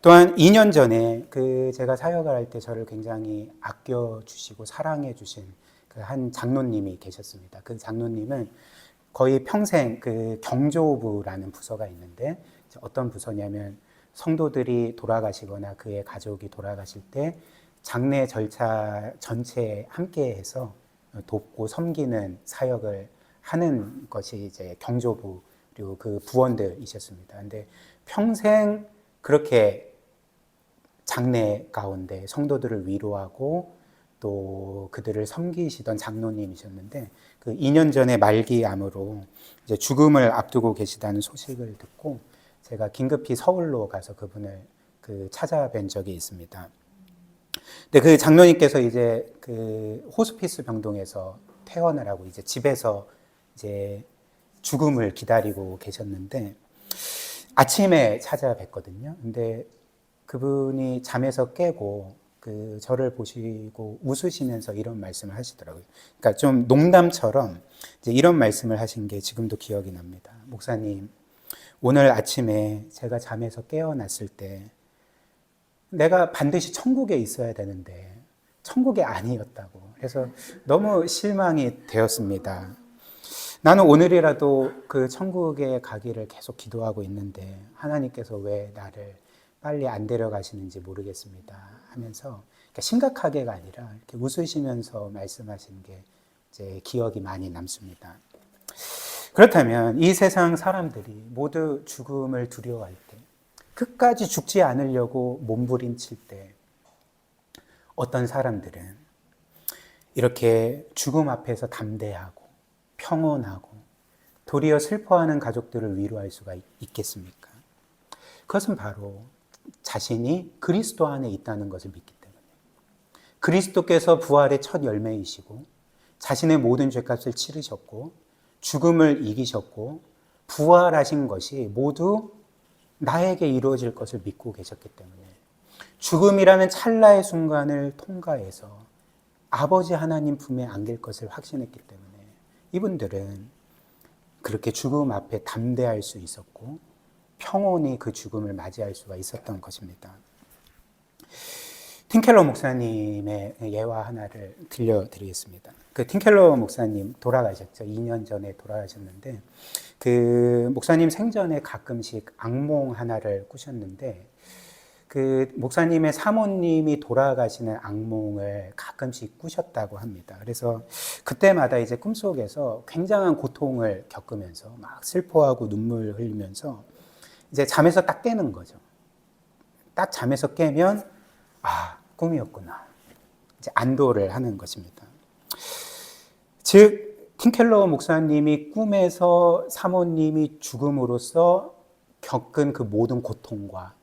또한 2년 전에 제가 사역을 할 때 저를 굉장히 아껴주시고 사랑해주신 한 장로님이 계셨습니다. 그 장로님은 거의 평생 경조부라는 부서가 있는데 어떤 부서냐면 성도들이 돌아가시거나 그의 가족이 돌아가실 때 장례 절차 전체에 함께해서 돕고 섬기는 사역을 하는 것이 이제 경조부 그리고 그 부원들이셨습니다. 근데 평생 그렇게 장례 가운데 성도들을 위로하고 또 그들을 섬기시던 장로님이셨는데 2년 전에 말기암으로 이제 죽음을 앞두고 계시다는 소식을 듣고 제가 긴급히 서울로 가서 그분을 찾아뵌 적이 있습니다. 근데 그 장로님께서 이제 호스피스 병동에서 퇴원을 하고 이제 집에서 이제 죽음을 기다리고 계셨는데 아침에 찾아뵀거든요. 근데 그분이 잠에서 깨고 저를 보시고 웃으시면서 이런 말씀을 하시더라고요. 그러니까 좀 농담처럼 이제 이런 말씀을 하신 게 지금도 기억이 납니다. 목사님, 오늘 아침에 제가 잠에서 깨어났을 때 내가 반드시 천국에 있어야 되는데 천국이 아니었다고. 그래서 너무 실망이 되었습니다. 나는 오늘이라도 그 천국에 가기를 계속 기도하고 있는데 하나님께서 왜 나를 빨리 안 데려가시는지 모르겠습니다 하면서 심각하게가 아니라 이렇게 웃으시면서 말씀하신 게 제 기억이 많이 남습니다. 그렇다면 이 세상 사람들이 모두 죽음을 두려워할 때, 끝까지 죽지 않으려고 몸부림칠 때 어떤 사람들은 이렇게 죽음 앞에서 담대하고 평온하고 도리어 슬퍼하는 가족들을 위로할 수가 있겠습니까? 그것은 바로 자신이 그리스도 안에 있다는 것을 믿기 때문에, 그리스도께서 부활의 첫 열매이시고 자신의 모든 죄값을 치르셨고 죽음을 이기셨고 부활하신 것이 모두 나에게 이루어질 것을 믿고 계셨기 때문에 죽음이라는 찰나의 순간을 통과해서 아버지 하나님 품에 안길 것을 확신했기 때문에 이분들은 그렇게 죽음 앞에 담대할 수 있었고 평온히 그 죽음을 맞이할 수가 있었던 것입니다. 팀켈러 목사님의 예화 하나를 들려드리겠습니다. 그 팀켈러 목사님 돌아가셨죠. 2년 전에 돌아가셨는데 그 목사님 생전에 가끔씩 악몽 하나를 꾸셨는데 그 목사님의 사모님이 돌아가시는 악몽을 가끔씩 꾸셨다고 합니다. 그래서 그때마다 이제 꿈속에서 굉장한 고통을 겪으면서 막 슬퍼하고 눈물 흘리면서 이제 잠에서 딱 깨는 거죠. 딱 잠에서 깨면 꿈이었구나. 이제 안도를 하는 것입니다. 즉, 팀켈러 목사님이 꿈에서 사모님이 죽음으로써 겪은 그 모든 고통과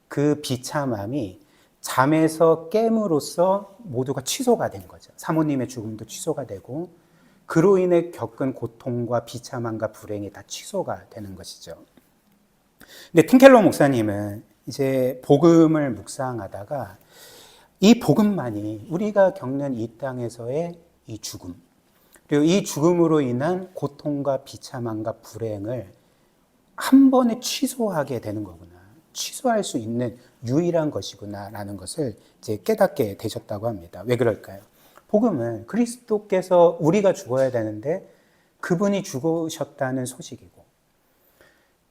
그 비참함이 잠에서 깨므로써 모두가 취소가 된 거죠. 사모님의 죽음도 취소가 되고 그로 인해 겪은 고통과 비참함과 불행이 다 취소가 되는 것이죠. 근데 팀켈러 목사님은 이제 복음을 묵상하다가 이 복음만이 우리가 겪는 이 땅에서의 이 죽음, 그리고 이 죽음으로 인한 고통과 비참함과 불행을 한 번에 취소하게 되는 거구나. 취소할 수 있는 유일한 것이구나 라는 것을 이제 깨닫게 되셨다고 합니다. 왜 그럴까요? 복음은 그리스도께서 우리가 죽어야 되는데 그분이 죽으셨다는 소식이고,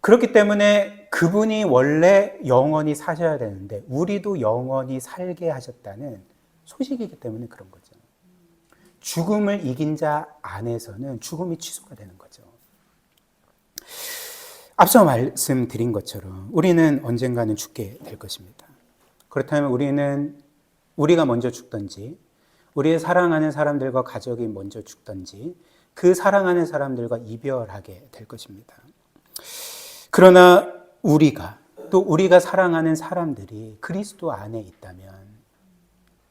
그렇기 때문에 그분이 원래 영원히 사셔야 되는데 우리도 영원히 살게 하셨다는 소식이기 때문에 그런 거죠. 죽음을 이긴 자 안에서는 죽음이 취소가 되는 거죠. 앞서 말씀드린 것처럼 우리는 언젠가는 죽게 될 것입니다. 그렇다면 우리가 먼저 죽든지 우리의 사랑하는 사람들과 가족이 먼저 죽든지 그 사랑하는 사람들과 이별하게 될 것입니다. 그러나 우리가 사랑하는 사람들이 그리스도 안에 있다면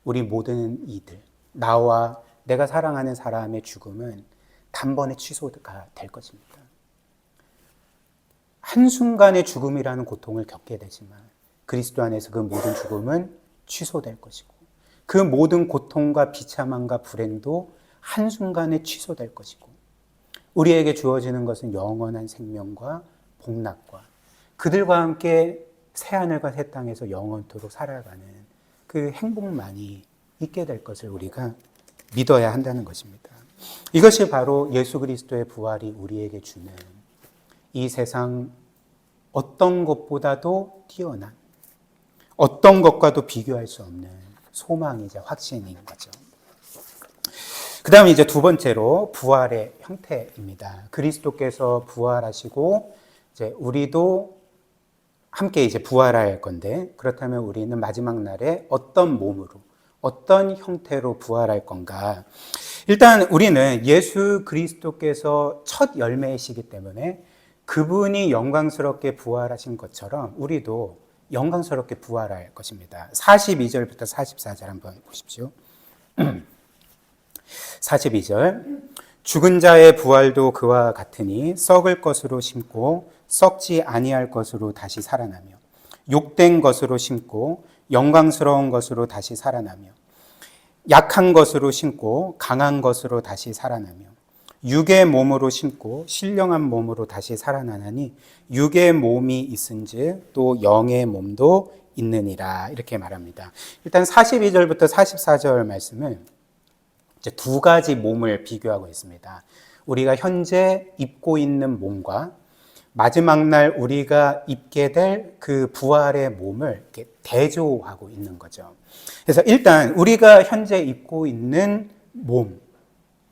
우리 모든 이들, 나와 내가 사랑하는 사람의 죽음은 단번에 취소가 될 것입니다. 한순간의 죽음이라는 고통을 겪게 되지만 그리스도 안에서 그 모든 죽음은 취소될 것이고 그 모든 고통과 비참함과 불행도 한순간에 취소될 것이고 우리에게 주어지는 것은 영원한 생명과 복락과 그들과 함께 새하늘과 새 땅에서 영원토록 살아가는 그 행복만이 있게 될 것을 우리가 믿어야 한다는 것입니다. 이것이 바로 예수 그리스도의 부활이 우리에게 주는 이 세상 어떤 것보다도 뛰어난, 어떤 것과도 비교할 수 없는 소망이자 확신인 거죠. 그 다음에 이제 두 번째로 부활의 형태입니다. 그리스도께서 부활하시고 이제 우리도 함께 이제 부활할 건데, 그렇다면 우리는 마지막 날에 어떤 몸으로, 어떤 형태로 부활할 건가? 일단 우리는 예수 그리스도께서 첫 열매이시기 때문에 그분이 영광스럽게 부활하신 것처럼 우리도 영광스럽게 부활할 것입니다. 42절부터 44절 한번 보십시오. 42절, 죽은 자의 부활도 그와 같으니 썩을 것으로 심고 썩지 아니할 것으로 다시 살아나며 욕된 것으로 심고 영광스러운 것으로 다시 살아나며 약한 것으로 심고 강한 것으로 다시 살아나며 육의 몸으로 심고 신령한 몸으로 다시 살아나나니 육의 몸이 있은즉 또 영의 몸도 있느니라, 이렇게 말합니다. 일단 42절부터 44절 말씀은 이제 두 가지 몸을 비교하고 있습니다. 우리가 현재 입고 있는 몸과 마지막 날 우리가 입게 될 그 부활의 몸을 이렇게 대조하고 있는 거죠. 그래서 일단 우리가 현재 입고 있는 몸,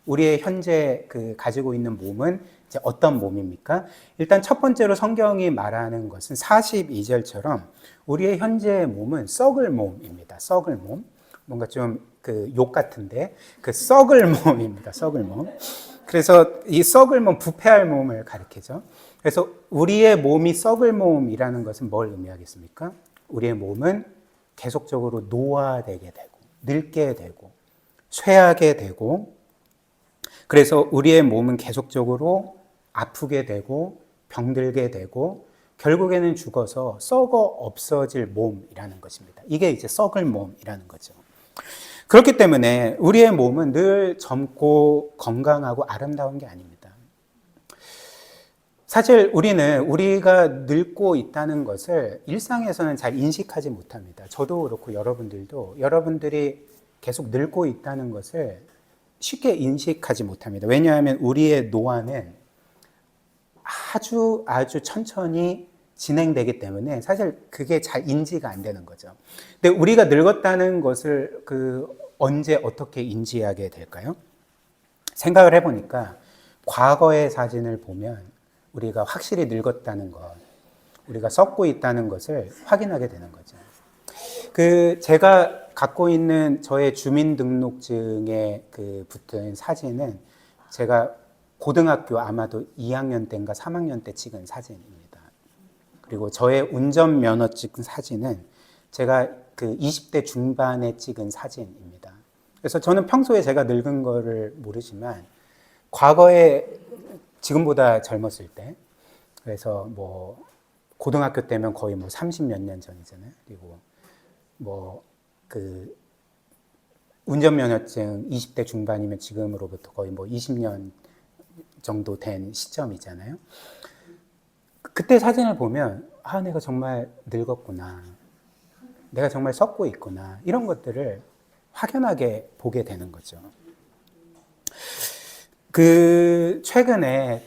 우리의 현재 가지고 있는 몸은 이제 어떤 몸입니까? 일단 첫 번째로 성경이 말하는 것은 42절처럼 우리의 현재 몸은 썩을 몸입니다. 썩을 몸. 뭔가 좀 욕 같은데 썩을 몸입니다. 썩을 몸. 그래서 이 썩을 몸, 부패할 몸을 가리키죠. 그래서 우리의 몸이 썩을 몸이라는 것은 뭘 의미하겠습니까? 우리의 몸은 계속적으로 노화되게 되고 늙게 되고 쇠하게 되고, 그래서 우리의 몸은 계속적으로 아프게 되고 병들게 되고 결국에는 죽어서 썩어 없어질 몸이라는 것입니다. 이게 이제 썩을 몸이라는 거죠. 그렇기 때문에 우리의 몸은 늘 젊고 건강하고 아름다운 게 아닙니다. 사실 우리는 우리가 늙고 있다는 것을 일상에서는 잘 인식하지 못합니다. 저도 그렇고 여러분들이 계속 늙고 있다는 것을 쉽게 인식하지 못합니다. 왜냐하면 우리의 노화는 아주 천천히 진행되기 때문에 사실 그게 잘 인지가 안 되는 거죠. 근데 우리가 늙었다는 것을 언제 어떻게 인지하게 될까요? 생각을 해보니까 과거의 사진을 보면 우리가 확실히 늙었다는 것, 우리가 썩고 있다는 것을 확인하게 되는 거죠. 제가 갖고 있는 저의 주민등록증에 붙은 사진은 제가 고등학교 아마도 2학년 때인가 3학년 때 찍은 사진입니다. 그리고 저의 운전면허 찍은 사진은 제가 20대 중반에 찍은 사진입니다. 그래서 저는 평소에 제가 늙은 거를 모르지만 과거에 지금보다 젊었을 때, 그래서 고등학교 때면 거의 30몇 년 전이잖아요. 그리고 운전면허증 20대 중반이면 지금으로부터 거의 20년 정도 된 시점이잖아요. 그때 사진을 보면 내가 정말 늙었구나, 내가 정말 썩고 있구나, 이런 것들을 확연하게 보게 되는 거죠. 최근에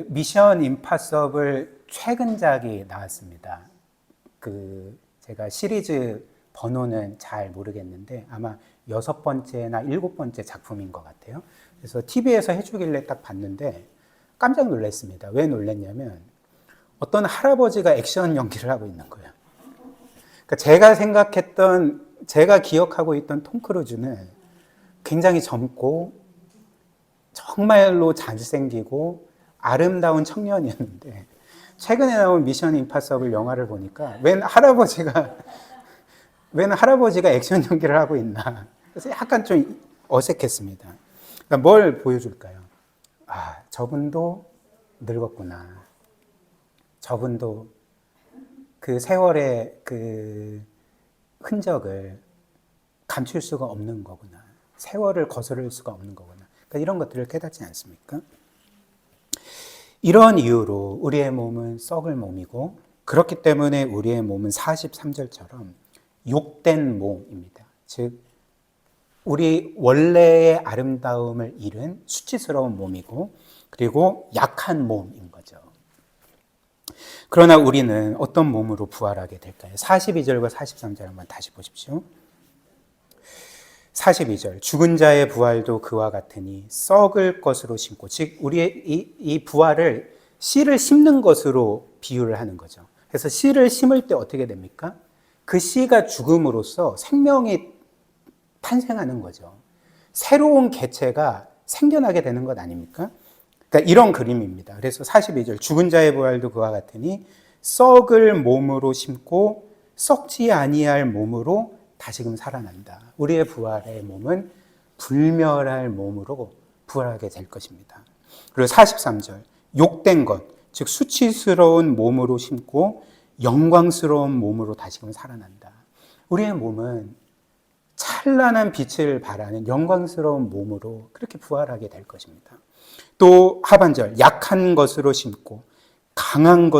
미션 임파서블 최근작이 나왔습니다. 제가 시리즈 번호는 잘 모르겠는데 아마 6번째나 7번째 작품인 것 같아요. 그래서 TV에서 해주길래 딱 봤는데 깜짝 놀랐습니다. 왜 놀랐냐면 어떤 할아버지가 액션 연기를 하고 있는 거예요. 그러니까 제가 기억하고 있던 톰 크루즈는 굉장히 젊고 정말로 잘생기고 아름다운 청년이었는데 최근에 나온 미션 임파서블 영화를 보니까 웬 할아버지가 액션 연기를 하고 있나. 그래서 약간 좀 어색했습니다. 그러니까 뭘 보여줄까요? 저분도 늙었구나. 저분도 세월의 흔적을 감출 수가 없는 거구나. 세월을 거스를 수가 없는 거구나. 그러니까 이런 것들을 깨닫지 않습니까? 이런 이유로 우리의 몸은 썩을 몸이고, 그렇기 때문에 우리의 몸은 43절처럼 욕된 몸입니다. 즉 우리 원래의 아름다움을 잃은 수치스러운 몸이고, 그리고 약한 몸인 거죠. 그러나 우리는 어떤 몸으로 부활하게 될까요? 42절과 43절 한번 다시 보십시오. 42절, 죽은 자의 부활도 그와 같으니 썩을 것으로 심고, 즉 우리의 이 부활을 씨를 심는 것으로 비유를 하는 거죠. 그래서 씨를 심을 때 어떻게 됩니까? 그 씨가 죽음으로써 생명이 탄생하는 거죠. 새로운 개체가 생겨나게 되는 것 아닙니까? 그러니까 이런 그림입니다. 그래서 42절, 죽은 자의 부활도 그와 같으니 썩을 몸으로 심고 썩지 아니할 몸으로 다시금 살아난다. 우리의 부활의 몸은 불멸할 몸으로 부활하게 될 것입니다. 그리고 43절, 욕된 것, 즉 수치스러운 몸으로 심고 영광스러운 몸으로 다시금 살아난다. 우리의 몸은 찬란한 빛을 발하는 영광스러운 몸으로 그렇게 부활하게 될 것입니다. 또 하반절, 약한 것으로 심고 강한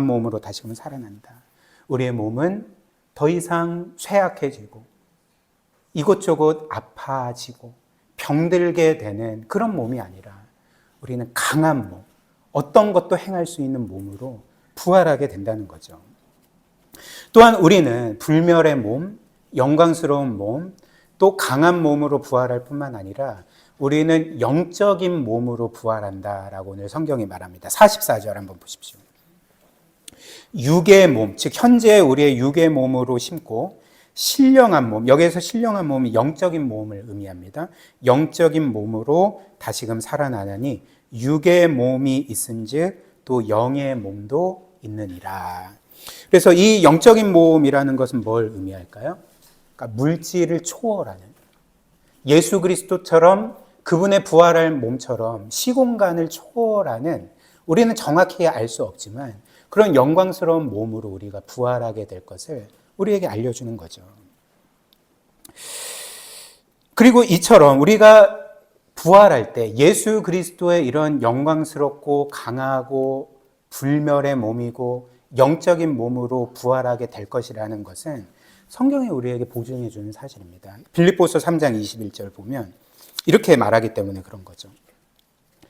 몸으로 다시금 살아난다. 우리의 몸은 더 이상 쇠약해지고 이곳저곳 아파지고 병들게 되는 그런 몸이 아니라 우리는 강한 몸, 어떤 것도 행할 수 있는 몸으로 부활하게 된다는 거죠. 또한 우리는 불멸의 몸, 영광스러운 몸, 또 강한 몸으로 부활할 뿐만 아니라 우리는 영적인 몸으로 부활한다라고 오늘 성경이 말합니다. 44절 한번 보십시오. 육의 몸, 즉 현재 우리의 육의 몸으로 심고 신령한 몸, 여기에서 신령한 몸이 영적인 몸을 의미합니다. 영적인 몸으로 다시금 살아나니 육의 몸이 있은즉 또 영의 몸도 있느니라. 그래서 이 영적인 몸이라는 것은 뭘 의미할까요? 그러니까 물질을 초월하는, 예수 그리스도처럼 그분의 부활할 몸처럼 시공간을 초월하는, 우리는 정확히 알 수 없지만 그런 영광스러운 몸으로 우리가 부활하게 될 것을 우리에게 알려주는 거죠. 그리고 이처럼 우리가 부활할 때 예수 그리스도의 이런 영광스럽고 강하고 불멸의 몸이고 영적인 몸으로 부활하게 될 것이라는 것은 성경이 우리에게 보증해 주는 사실입니다. 빌립보서 3장 21절 보면 이렇게 말하기 때문에 그런 거죠.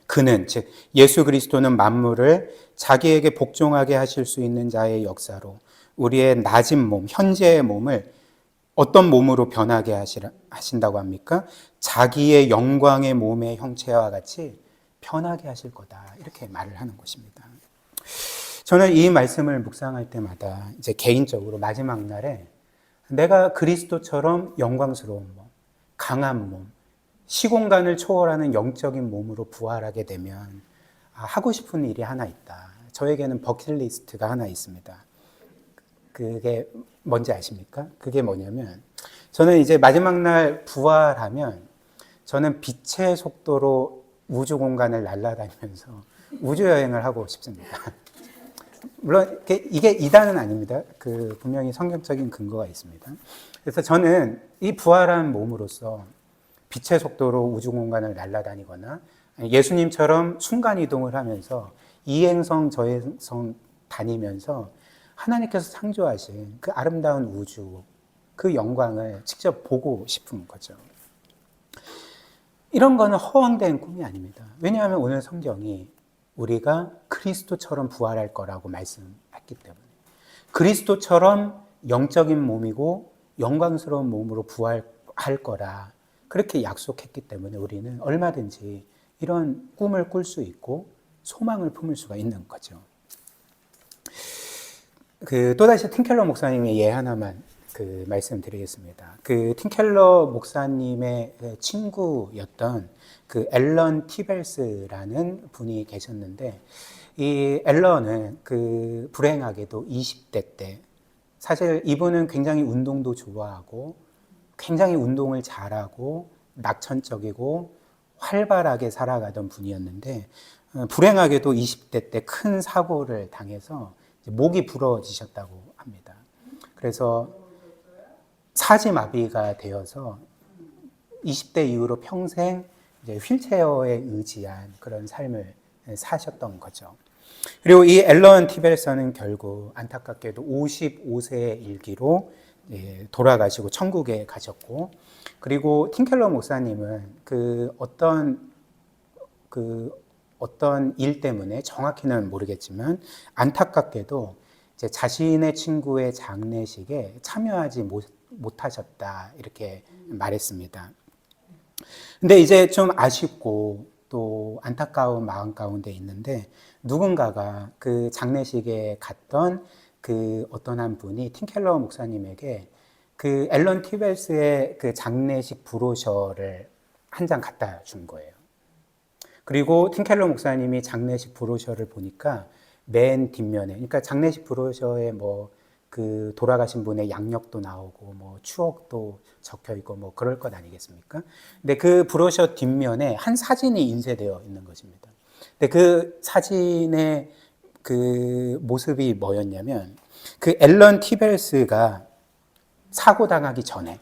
그는, 즉 예수 그리스도는 만물을 자기에게 복종하게 하실 수 있는 자의 역사로 우리의 낮은 몸, 현재의 몸을 어떤 몸으로 변하게 하신다고 합니까? 자기의 영광의 몸의 형체와 같이 변하게 하실 거다, 이렇게 말을 하는 것입니다. 저는 이 말씀을 묵상할 때마다 이제 개인적으로 마지막 날에 내가 그리스도처럼 영광스러운 몸, 강한 몸, 시공간을 초월하는 영적인 몸으로 부활하게 되면 하고 싶은 일이 하나 있다. 저에게는 버킷리스트가 하나 있습니다. 그게 뭔지 아십니까? 그게 뭐냐면 저는 이제 마지막 날 부활하면 저는 빛의 속도로 우주 공간을 날아다니면서 우주 여행을 하고 싶습니다. 물론 이게 이단은 아닙니다. 분명히 성경적인 근거가 있습니다. 그래서 저는 이 부활한 몸으로서 빛의 속도로 우주 공간을 날아다니거나 예수님처럼 순간 이동을 하면서 이 행성 저 행성 다니면서 하나님께서 창조하신 그 아름다운 우주, 그 영광을 직접 보고 싶은 거죠. 이런 거는 허황된 꿈이 아닙니다. 왜냐하면 오늘 성경이 우리가 그리스도처럼 부활할 거라고 말씀했기 때문에, 그리스도처럼 영적인 몸이고 영광스러운 몸으로 부활할 거라 그렇게 약속했기 때문에 우리는 얼마든지 이런 꿈을 꿀 수 있고 소망을 품을 수가 있는 거죠. 또다시 팀켈러 목사님의 예 하나만 말씀드리겠습니다. 팀켈러 목사님의 친구였던 앨런 티벨스라는 분이 계셨는데, 이 앨런은 불행하게도 20대 때, 사실 이분은 굉장히 운동도 좋아하고 굉장히 운동을 잘하고 낙천적이고 활발하게 살아가던 분이었는데, 불행하게도 20대 때 큰 사고를 당해서 목이 부러지셨다고 합니다. 그래서 사지마비가 되어서 20대 이후로 평생 이제 휠체어에 의지한 그런 삶을 사셨던 거죠. 그리고 이 앨런 티벨서는 결국 안타깝게도 55세의 일기로 돌아가시고 천국에 가셨고, 그리고 팀켈러 목사님은 어떤 일 때문에 정확히는 모르겠지만 안타깝게도 이제 자신의 친구의 장례식에 참여하지 못하셨다, 이렇게 말했습니다. 근데 이제 좀 아쉽고 또 안타까운 마음 가운데 있는데, 누군가가 그 장례식에 갔던 어떤 한 분이 팀켈러 목사님에게 앨런 티벨스의 장례식 브로셔를 한 장 갖다 준 거예요. 그리고 팀켈러 목사님이 장례식 브로셔를 보니까 맨 뒷면에, 그러니까 장례식 브로셔에 돌아가신 분의 양력도 나오고 추억도 적혀 있고 그럴 것 아니겠습니까? 근데 그 브로셔 뒷면에 한 사진이 인쇄되어 있는 것입니다. 근데 그 사진의 모습이 뭐였냐면, 앨런 티벨스가 사고 당하기 전에,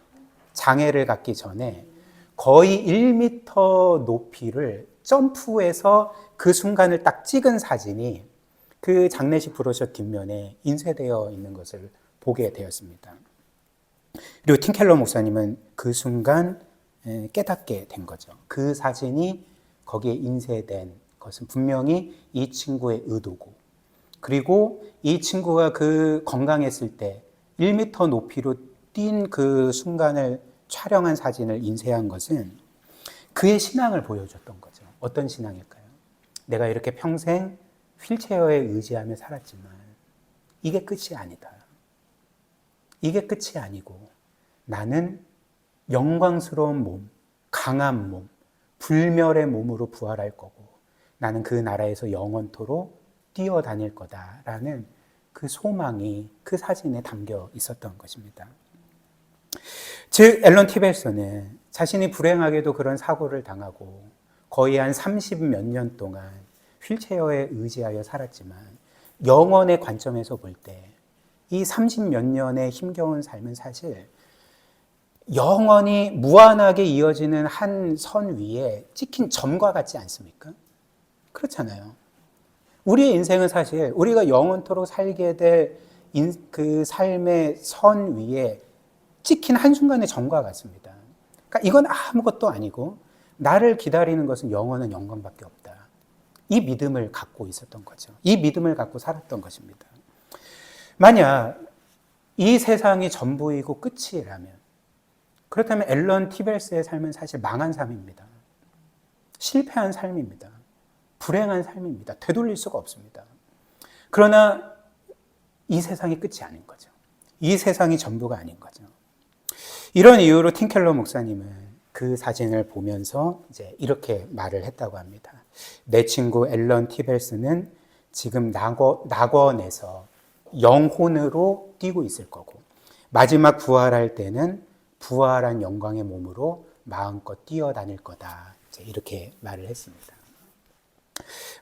장애를 갖기 전에 거의 1m 높이를 점프해서 그 순간을 딱 찍은 사진이 그 장례식 브로셔 뒷면에 인쇄되어 있는 것을 보게 되었습니다. 그리고 팀켈러 목사님은 그 순간 깨닫게 된 거죠. 그 사진이 거기에 인쇄된 것은 분명히 이 친구의 의도고, 그리고 이 친구가 그 건강했을 때 1m 높이로 뛴 그 순간을 촬영한 사진을 인쇄한 것은 그의 신앙을 보여줬던 거죠. 어떤 신앙일까요? 내가 이렇게 평생 휠체어에 의지하며 살았지만 이게 끝이 아니다. 이게 끝이 아니고 나는 영광스러운 몸, 강한 몸, 불멸의 몸으로 부활할 거고 나는 그 나라에서 영원토록 뛰어다닐 거다라는 그 소망이 그 사진에 담겨 있었던 것입니다. 즉 앨런 티벨스는 자신이 불행하게도 그런 사고를 당하고 거의 한 30 몇 년 동안 휠체어에 의지하여 살았지만 영원의 관점에서 볼 때 이 30 몇 년의 힘겨운 삶은 사실 영원히 무한하게 이어지는 한 선 위에 찍힌 점과 같지 않습니까? 그렇잖아요. 우리의 인생은 사실 우리가 영원토록 살게 될 그 삶의 선 위에 찍힌 한순간의 점과 같습니다. 그러니까 이건 아무것도 아니고 나를 기다리는 것은 영원한 영광밖에 없다. 이 믿음을 갖고 있었던 거죠. 이 믿음을 갖고 살았던 것입니다. 만약 이 세상이 전부이고 끝이라면, 그렇다면 앨런 티벨스의 삶은 사실 망한 삶입니다. 실패한 삶입니다. 불행한 삶입니다. 되돌릴 수가 없습니다. 그러나 이 세상이 끝이 아닌 거죠. 이 세상이 전부가 아닌 거죠. 이런 이유로 팀켈러 목사님은 그 사진을 보면서 이제 이렇게 말을 했다고 합니다. 내 친구 앨런 티벨스는 지금 낙원에서 영혼으로 뛰고 있을 거고 마지막 부활할 때는 부활한 영광의 몸으로 마음껏 뛰어다닐 거다. 이렇게 말을 했습니다.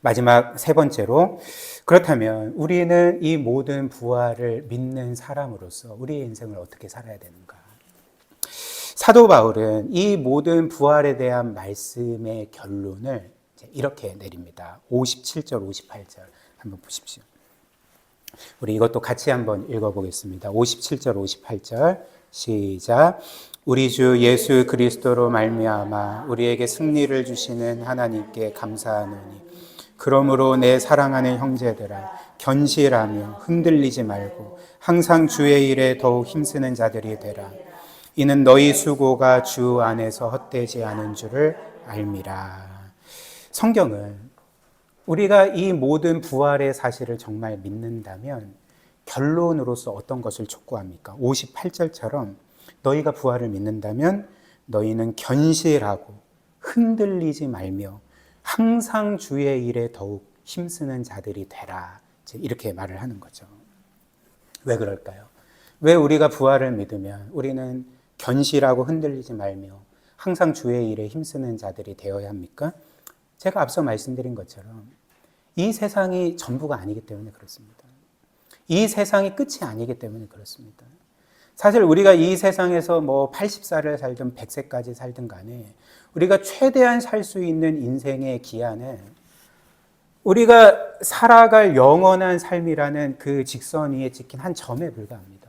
마지막 세 번째로, 그렇다면 우리는 이 모든 부활을 믿는 사람으로서 우리의 인생을 어떻게 살아야 되는가? 사도 바울은 이 모든 부활에 대한 말씀의 결론을 이렇게 내립니다. 57절, 58절 한번 보십시오. 우리 이것도 같이 한번 읽어보겠습니다. 57절, 58절 시작. 우리 주 예수 그리스도로 말미암아 우리에게 승리를 주시는 하나님께 감사하노니 그러므로 내 사랑하는 형제들아 견실하며 흔들리지 말고 항상 주의 일에 더욱 힘쓰는 자들이 되라. 이는 너희 수고가 주 안에서 헛되지 않은 줄을 알미라. 성경은 우리가 이 모든 부활의 사실을 정말 믿는다면 결론으로서 어떤 것을 촉구합니까? 58절처럼 너희가 부활을 믿는다면 너희는 견실하고 흔들리지 말며 항상 주의 일에 더욱 힘쓰는 자들이 되라. 이렇게 말을 하는 거죠. 왜 그럴까요? 왜 우리가 부활을 믿으면 우리는 견실하고 흔들리지 말며 항상 주의 일에 힘쓰는 자들이 되어야 합니까? 제가 앞서 말씀드린 것처럼 이 세상이 전부가 아니기 때문에 그렇습니다. 이 세상이 끝이 아니기 때문에 그렇습니다. 사실 우리가 이 세상에서 뭐 80살을 살든 100세까지 살든 간에 우리가 최대한 살 수 있는 인생의 기한은 우리가 살아갈 영원한 삶이라는 그 직선 위에 찍힌 한 점에 불과합니다.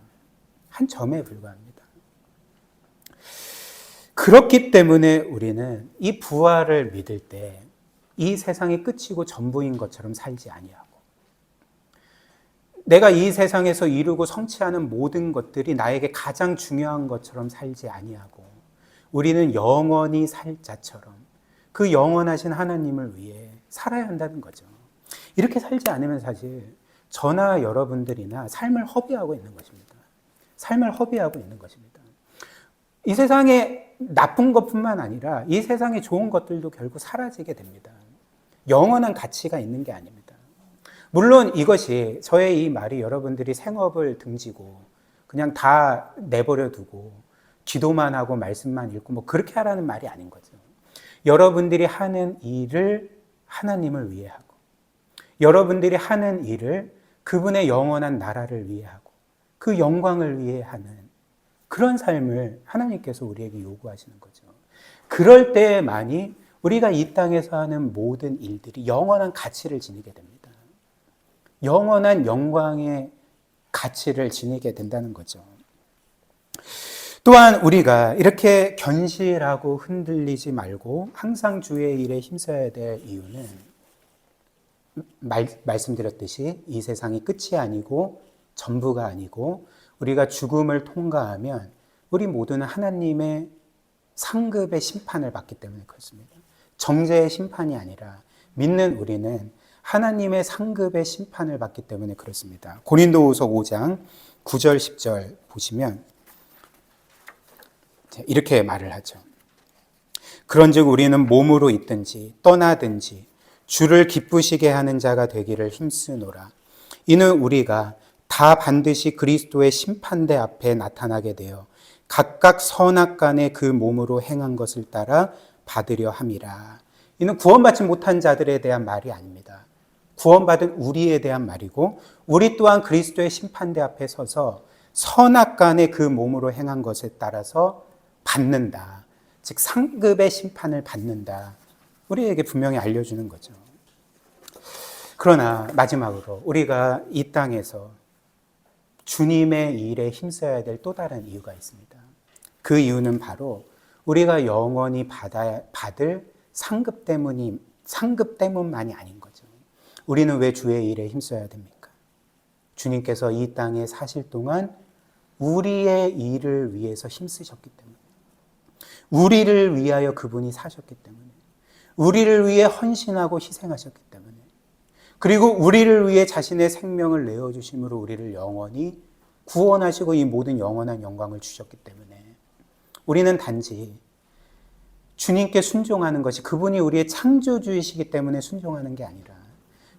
한 점에 불과합니다. 그렇기 때문에 우리는 이 부활을 믿을 때 이 세상이 끝이고 전부인 것처럼 살지 아니하고 내가 이 세상에서 이루고 성취하는 모든 것들이 나에게 가장 중요한 것처럼 살지 아니하고 우리는 영원히 살 자처럼 그 영원하신 하나님을 위해 살아야 한다는 거죠. 이렇게 살지 않으면 사실 저나 여러분들이나 삶을 허비하고 있는 것입니다. 삶을 허비하고 있는 것입니다. 이 세상에 나쁜 것뿐만 아니라 이 세상에 좋은 것들도 결국 사라지게 됩니다. 영원한 가치가 있는 게 아닙니다. 물론 이것이 저의 이 말이 여러분들이 생업을 등지고 그냥 다 내버려 두고 기도만 하고 말씀만 읽고 뭐 그렇게 하라는 말이 아닌 거죠. 여러분들이 하는 일을 하나님을 위해 하고 여러분들이 하는 일을 그분의 영원한 나라를 위해 하고 그 영광을 위해 하는 그런 삶을 하나님께서 우리에게 요구하시는 거죠. 그럴 때만이 우리가 이 땅에서 하는 모든 일들이 영원한 가치를 지니게 됩니다. 영원한 영광의 가치를 지니게 된다는 거죠. 또한 우리가 이렇게 견실하고 흔들리지 말고 항상 주의 일에 힘써야 될 이유는 말씀드렸듯이 이 세상이 끝이 아니고 전부가 아니고 우리가 죽음을 통과하면 우리 모두는 하나님의 상급의 심판을 받기 때문에 그렇습니다. 정죄의 심판이 아니라 믿는 우리는 하나님의 상급의 심판을 받기 때문에 그렇습니다. 고린도후서 5장 9절 10절 보시면 이렇게 말을 하죠. 그런즉 우리는 몸으로 있든지 떠나든지 주를 기쁘시게 하는 자가 되기를 힘쓰노라. 이는 우리가 다 반드시 그리스도의 심판대 앞에 나타나게 되어 각각 선악간에 그 몸으로 행한 것을 따라 받으려 함이라. 이는 구원받지 못한 자들에 대한 말이 아닙니다. 구원받은 우리에 대한 말이고 우리 또한 그리스도의 심판대 앞에 서서 선악간에 그 몸으로 행한 것에 따라서 받는다. 즉 상급의 심판을 받는다. 우리에게 분명히 알려주는 거죠. 그러나 마지막으로 우리가 이 땅에서 주님의 일에 힘써야 될 또 다른 이유가 있습니다. 그 이유는 바로 우리가 영원히 받을 상급 때문만이 아닌 거죠. 우리는 왜 주의 일에 힘써야 됩니까? 주님께서 이 땅에 사실 동안 우리의 일을 위해서 힘쓰셨기 때문에, 우리를 위하여 그분이 사셨기 때문에, 우리를 위해 헌신하고 희생하셨기 때문에, 그리고 우리를 위해 자신의 생명을 내어주심으로 우리를 영원히 구원하시고 이 모든 영원한 영광을 주셨기 때문에 우리는 단지 주님께 순종하는 것이, 그분이 우리의 창조주이시기 때문에 순종하는 게 아니라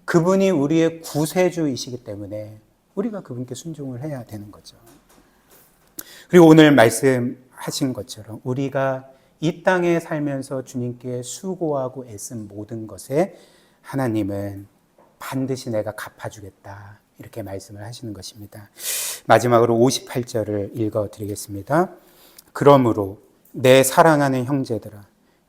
그분이 우리의 구세주이시기 때문에 우리가 그분께 순종을 해야 되는 거죠. 그리고 오늘 말씀하신 것처럼 우리가 이 땅에 살면서 주님께 수고하고 애쓴 모든 것에 하나님은 반드시 내가 갚아주겠다, 이렇게 말씀을 하시는 것입니다. 마지막으로 58절을 읽어드리겠습니다. 그러므로 내 사랑하는 형제들아,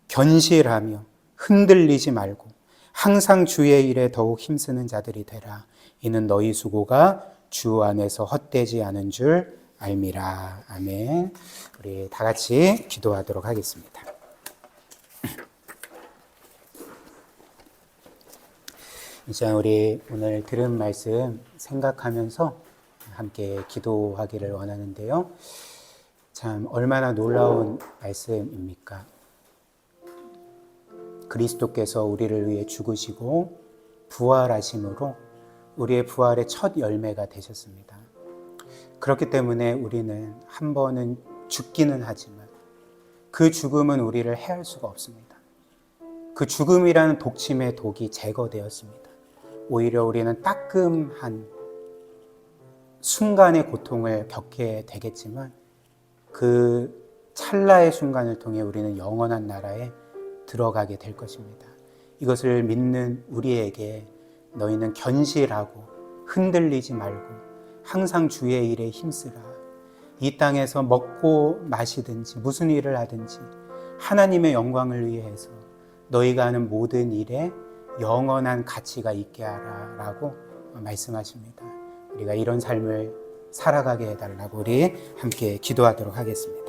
견실하며 흔들리지 말고 항상 주의 일에 더욱 힘쓰는 자들이 되라. 이는 너희 수고가 주 안에서 헛되지 않은 줄 알미라. 아멘. 우리 다 같이 기도하도록 하겠습니다. 이제 우리 오늘 들은 말씀 생각하면서 함께 기도하기를 원하는데요. 참 얼마나 놀라운 말씀입니까? 그리스도께서 우리를 위해 죽으시고 부활하심으로 우리의 부활의 첫 열매가 되셨습니다. 그렇기 때문에 우리는 한 번은 죽기는 하지만 그 죽음은 우리를 해할 수가 없습니다. 그 죽음이라는 독침의 독이 제거되었습니다. 오히려 우리는 따끔한 순간의 고통을 겪게 되겠지만 그 찰나의 순간을 통해 우리는 영원한 나라에 들어가게 될 것입니다. 이것을 믿는 우리에게 너희는 견실하고 흔들리지 말고 항상 주의 일에 힘쓰라. 이 땅에서 먹고 마시든지 무슨 일을 하든지 하나님의 영광을 위해서 너희가 하는 모든 일에 영원한 가치가 있게 하라 라고 말씀하십니다. 우리가 이런 삶을 살아가게 해달라고 우리 함께 기도하도록 하겠습니다.